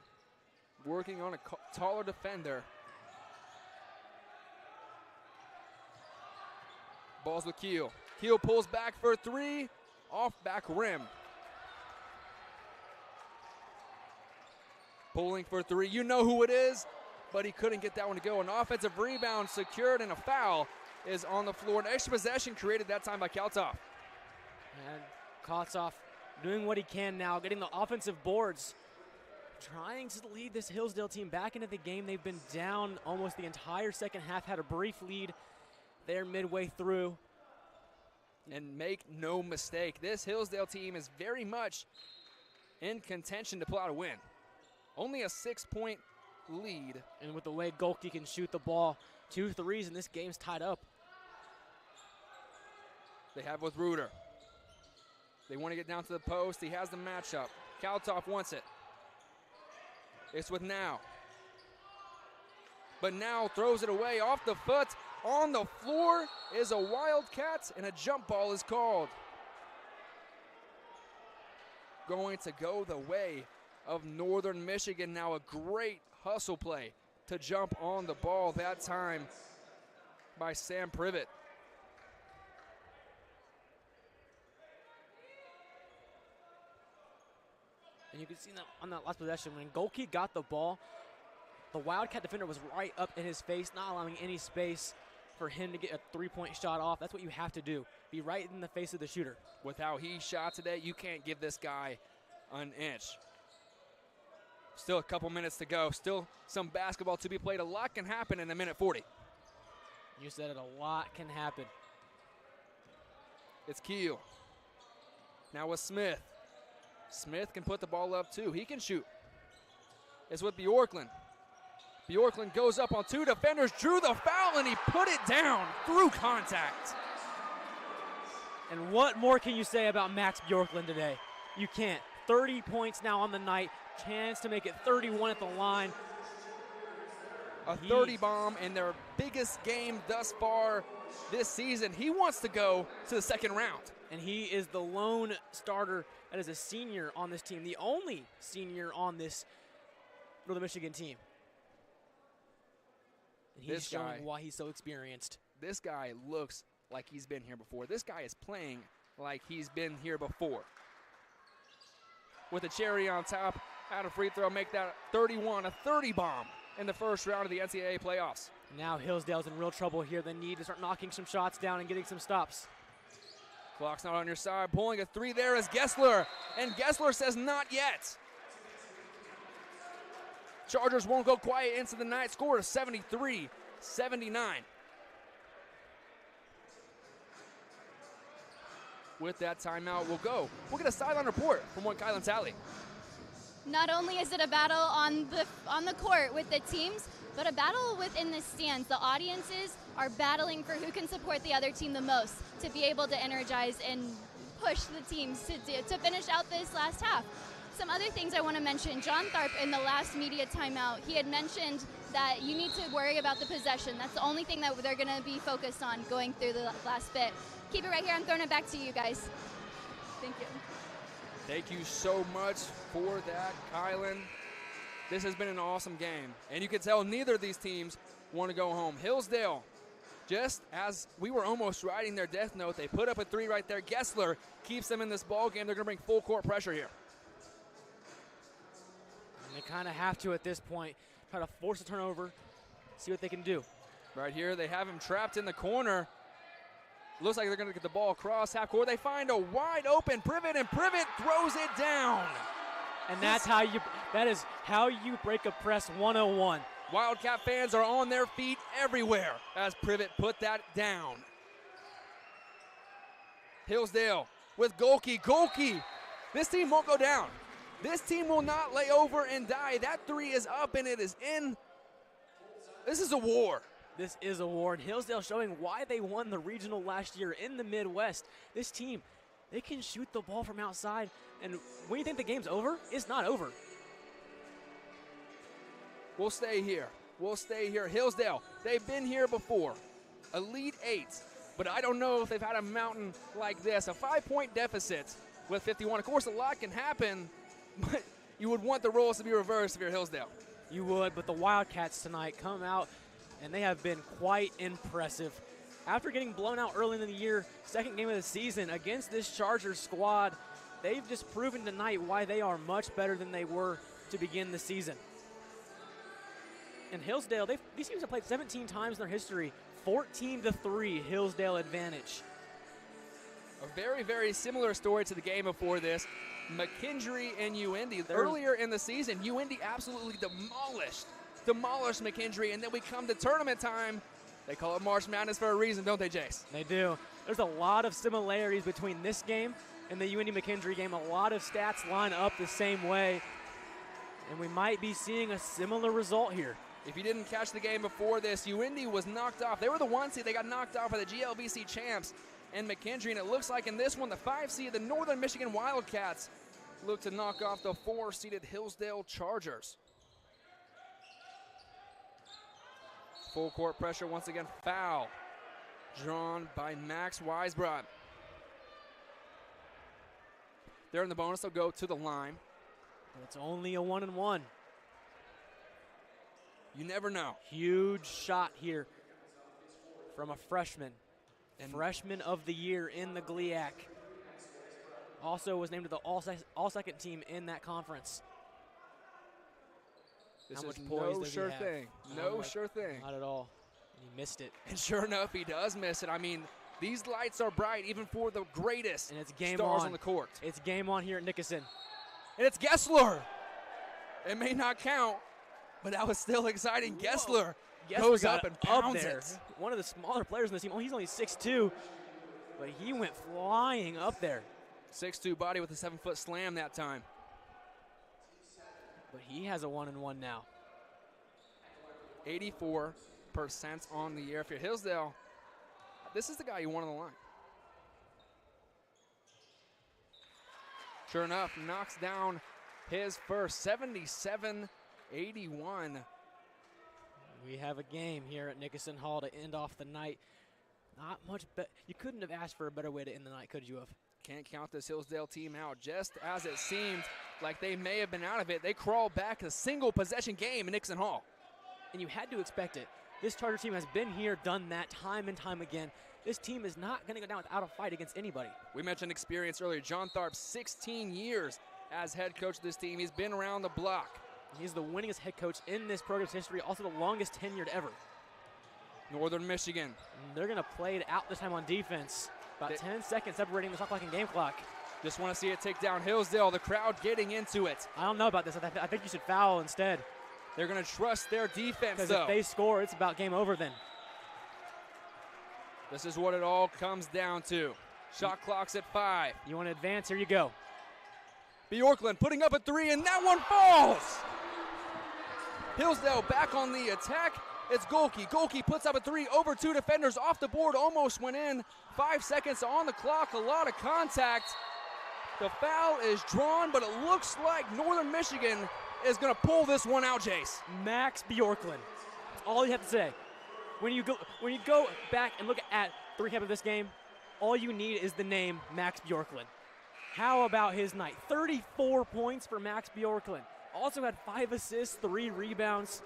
working on a taller defender. Balls with Keel. Keel pulls back for 3, off back rim. Pulling for 3, you know who it is, but he couldn't get that one to go. An offensive rebound secured, and a foul is on the floor. An extra possession created that time by Kaltoff. And Kaltoff doing what he can now, getting the offensive boards. Trying to lead this Hillsdale team back into the game. They've been down almost the entire second half, had a brief lead there midway through. And make no mistake, this Hillsdale team is very much in contention to pull out a win. Only a 6-point lead. And with the way Golke can shoot the ball, 2 threes, and this game's tied up. They have with Reuter. They want to get down to the post. He has the matchup. Kaltoff wants it. It's with Now. But Now throws it away off the foot. On the floor is a Wildcat, and a jump ball is called. Going to go the way of Northern Michigan. Now a great hustle play to jump on the ball, that time by Sam Privet. And you can see that on that last possession, when Golke got the ball, the Wildcat defender was right up in his face, not allowing any space for him to get a three-point shot off. That's what you have to do. Be right in the face of the shooter. With how he shot today, you can't give this guy an inch. Still a couple minutes to go. Still some basketball to be played. A lot can happen in a minute 40. You said it, a lot can happen. It's Keel. Now with Smith. Smith can put the ball up too. He can shoot. It's with Bjorklund. Bjorklund goes up on 2 defenders, drew the foul, and he put it down through contact. And what more can you say about Max Bjorklund today? You can't. 30 points now on the night. Chance to make it 31 at the line. A 30 bomb in their biggest game thus far this season. He wants to go to the second round. And he is the lone starter that is a senior on this team, the only senior on this Northern Michigan team. And he's showing why he's so experienced. This guy looks like he's been here before. This guy is playing like he's been here before. With a cherry on top, out of free throw, make that 31, a 30 bomb in the first round of the NCAA playoffs. Now Hillsdale's in real trouble here. They need to start knocking some shots down and getting some stops. Clock's not on your side. Pulling a 3 there is Gessler, and Gessler says not yet. Chargers won't go quiet into the night. Score is 73-79. With that timeout, we'll get a sideline report from one Kylan Talley. Not only is it a battle on the court with the teams, but a battle within the stands. The audiences are battling for who can support the other team the most to be able to energize and push the teams to finish out this last half. Some other things I want to mention. John Tharp in the last media timeout, he had mentioned that you need to worry about the possession. That's the only thing that they're going to be focused on going through the last bit. Keep it right here. I'm throwing it back to you guys. Thank you. Thank you so much for that, Kylan. This has been an awesome game, and you can tell neither of these teams want to go home. Hillsdale, just as we were almost riding their death note, they put up a 3 right there. Gessler keeps them in this ball game. They're going to bring full court pressure here. And they kind of have to at this point. Try to force a turnover, see what they can do. Right here, they have him trapped in the corner. Looks like they're going to get the ball across half court. They find a wide open Privet, and Privet throws it down. And that is how you break a press 101. Wildcat fans are on their feet everywhere as Privet put that down. Hillsdale with Golke. Golke, this team won't go down. This team will not lay over and die. That 3 is up and it is in. This is a war. This is a war, and Hillsdale showing why they won the regional last year in the Midwest. This team, they can shoot the ball from outside, and when you think the game's over, it's not over. We'll stay here. We'll stay here. Hillsdale, they've been here before. Elite 8, but I don't know if they've had a mountain like this. A 5-point deficit with 51. Of course, a lot can happen, but you would want the roles to be reversed if you're Hillsdale. You would, but the Wildcats tonight come out, and they have been quite impressive. After getting blown out early in the year, second game of the season against this Chargers squad, they've just proven tonight why they are much better than they were to begin the season. And Hillsdale, these teams have played 17 times in their history, 14-3 Hillsdale advantage. A very, very similar story to the game before this. McKendree and Uindy. Earlier in the season, Uindy absolutely demolished McKendree, and then we come to tournament time. They call it March Madness for a reason, don't they, Jace? They do. There's a lot of similarities between this game and the Uindy-McKendree game. A lot of stats line up the same way, and we might be seeing a similar result here. If you didn't catch the game before this, Uindy was knocked off. They were the 1 seed. They got knocked off by the GLVC champs and McKendree, and it looks like in this one, the 5 seed, the Northern Michigan Wildcats, look to knock off the 4-seeded Hillsdale Chargers. Full court pressure once again. Foul drawn by Max Weisbrot. They're in the bonus. They'll go to the line. It's only a 1-and-1. You never know. Huge shot here from a freshman. And freshman of the year in the GLIAC. Also was named to the all-second team in that conference. This How is much poise no does sure he have? thing. No sure thing. Not at all. And he missed it. And sure enough, he does miss it. I mean, these lights are bright even for the greatest and it's game stars on the court. It's game on here at Nickerson. And it's Gessler. It may not count, but that was still exciting. Gessler goes up and pounds it. One of the smaller players in the team. Oh, he's only 6'2", but he went flying up there. 6'2" body with a 7-foot slam that time. But he has a 1-and-1 now. 84% on the year. If you're Hillsdale, this is the guy you want on the line. Sure enough, knocks down his first, 77-81. We have a game here at Nickerson Hall to end off the night. Not much better. You couldn't have asked for a better way to end the night, could you have? Can't count this Hillsdale team out. Just as it seemed like they may have been out of it, they crawled back a single possession game in Nickerson Hall. And you had to expect it. This Charger team has been here, done that time and time again. This team is not going to go down without a fight against anybody. We mentioned experience earlier. John Tharp, 16 years as head coach of this team. He's been around the block. He's the winningest head coach in this program's history, also the longest tenured ever. Northern Michigan. And they're going to play it out this time on defense. About 10 seconds separating the shot clock and game clock. Just want to see it take down Hillsdale. The crowd getting into it. I don't know about this. I think you should foul instead. They're going to trust their defense, because though. if they score, it's about game over then. This is what it all comes down to. Shot clock's at 5. You want to advance? Here you go. Bjorklund putting up a 3, and that one falls. Hillsdale back on the attack. It's Golke. Golke puts up a 3 over 2 defenders off the board. Almost went in. 5 seconds on the clock. A lot of contact. The foul is drawn, but it looks like Northern Michigan is going to pull this one out, Jace. Max Bjorklund. That's all you have to say. When you go back and look at the recap of this game, all you need is the name Max Bjorklund. How about his night? 34 points for Max Bjorklund. also had 5 assists, 3 rebounds,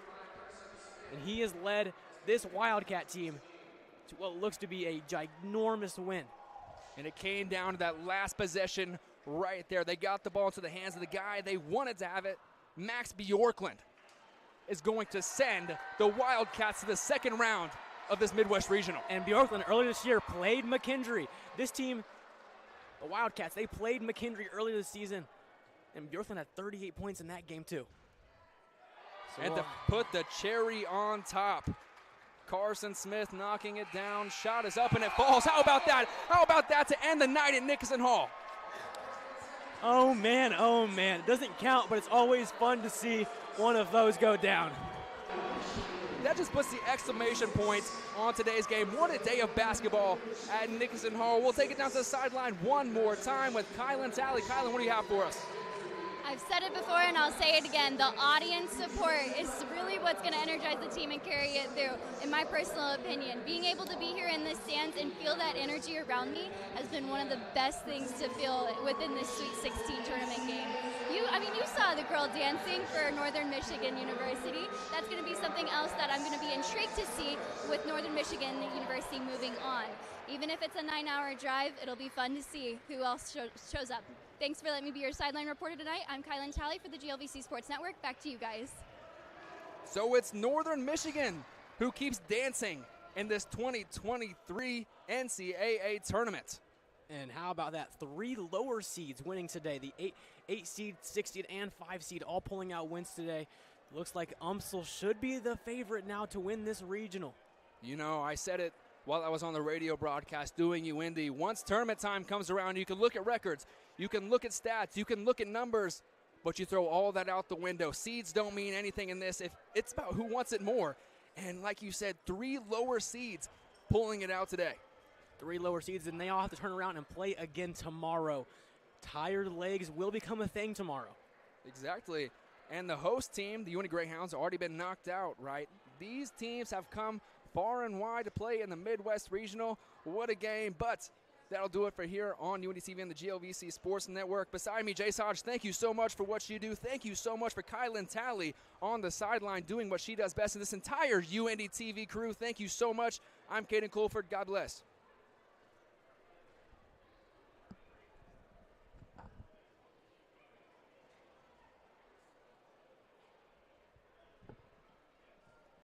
and he has led this Wildcat team to what looks to be a ginormous win. And it came down to that last possession right there. They got the ball into the hands of the guy they wanted to have it. Max Bjorklund is going to send the Wildcats to the second round of this Midwest Regional. And Bjorklund earlier this year played McKendree. This team, the Wildcats, they played McKendree earlier this season, and Bjorklund had 38 points in that game too. So, and to put the cherry on top, Carson Smith knocking it down. Shot is up and it falls. How about that? How about that to end the night at Nickerson Hall? Oh man, it doesn't count, but it's always fun to see one of those go down. That just puts the exclamation point on today's game. What a day of basketball at Nickerson Hall. We'll take it down to the sideline one more time with Kylan Talley. Kylan, what do you have for us? I've said it before and I'll say it again. The audience support is really what's going to energize the team and carry it through, in my personal opinion. Being able to be here in the stands and feel that energy around me has been one of the best things to feel within this Sweet 16 tournament game. You saw the girl dancing for Northern Michigan University. That's going to be something else that I'm going to be intrigued to see with Northern Michigan University moving on. Even if it's a 9-hour drive, it'll be fun to see who else shows up. Thanks for letting me be your sideline reporter tonight. I'm Kylan Talley for the GLVC Sports Network. Back to you guys. So it's Northern Michigan who keeps dancing in this 2023 NCAA tournament. And how about that? 3 lower seeds winning today. The 8 seed, 6 seed, and 5 seed all pulling out wins today. Looks like UMSL should be the favorite now to win this regional. You know, I said it while I was on the radio broadcast doing Uindy. Once tournament time comes around, you can look at records, you can look at stats, you can look at numbers, but you throw all that out the window. Seeds don't mean anything in this. If it's about who wants it more. And like you said, 3 lower seeds pulling it out today. 3 lower seeds, and they all have to turn around and play again tomorrow. Tired legs will become a thing tomorrow. Exactly. And the host team, the Uindy Greyhounds, have already been knocked out, right? These teams have come far and wide to play in the Midwest Regional. What a game. But that'll do it for here on Uindytv and the GLVC Sports Network. Beside me, Jace Hodge, thank you so much for what you do. Thank you so much for Kylan Talley on the sideline doing what she does best. And this entire Uindytv crew, thank you so much. I'm Caden Colford. God bless.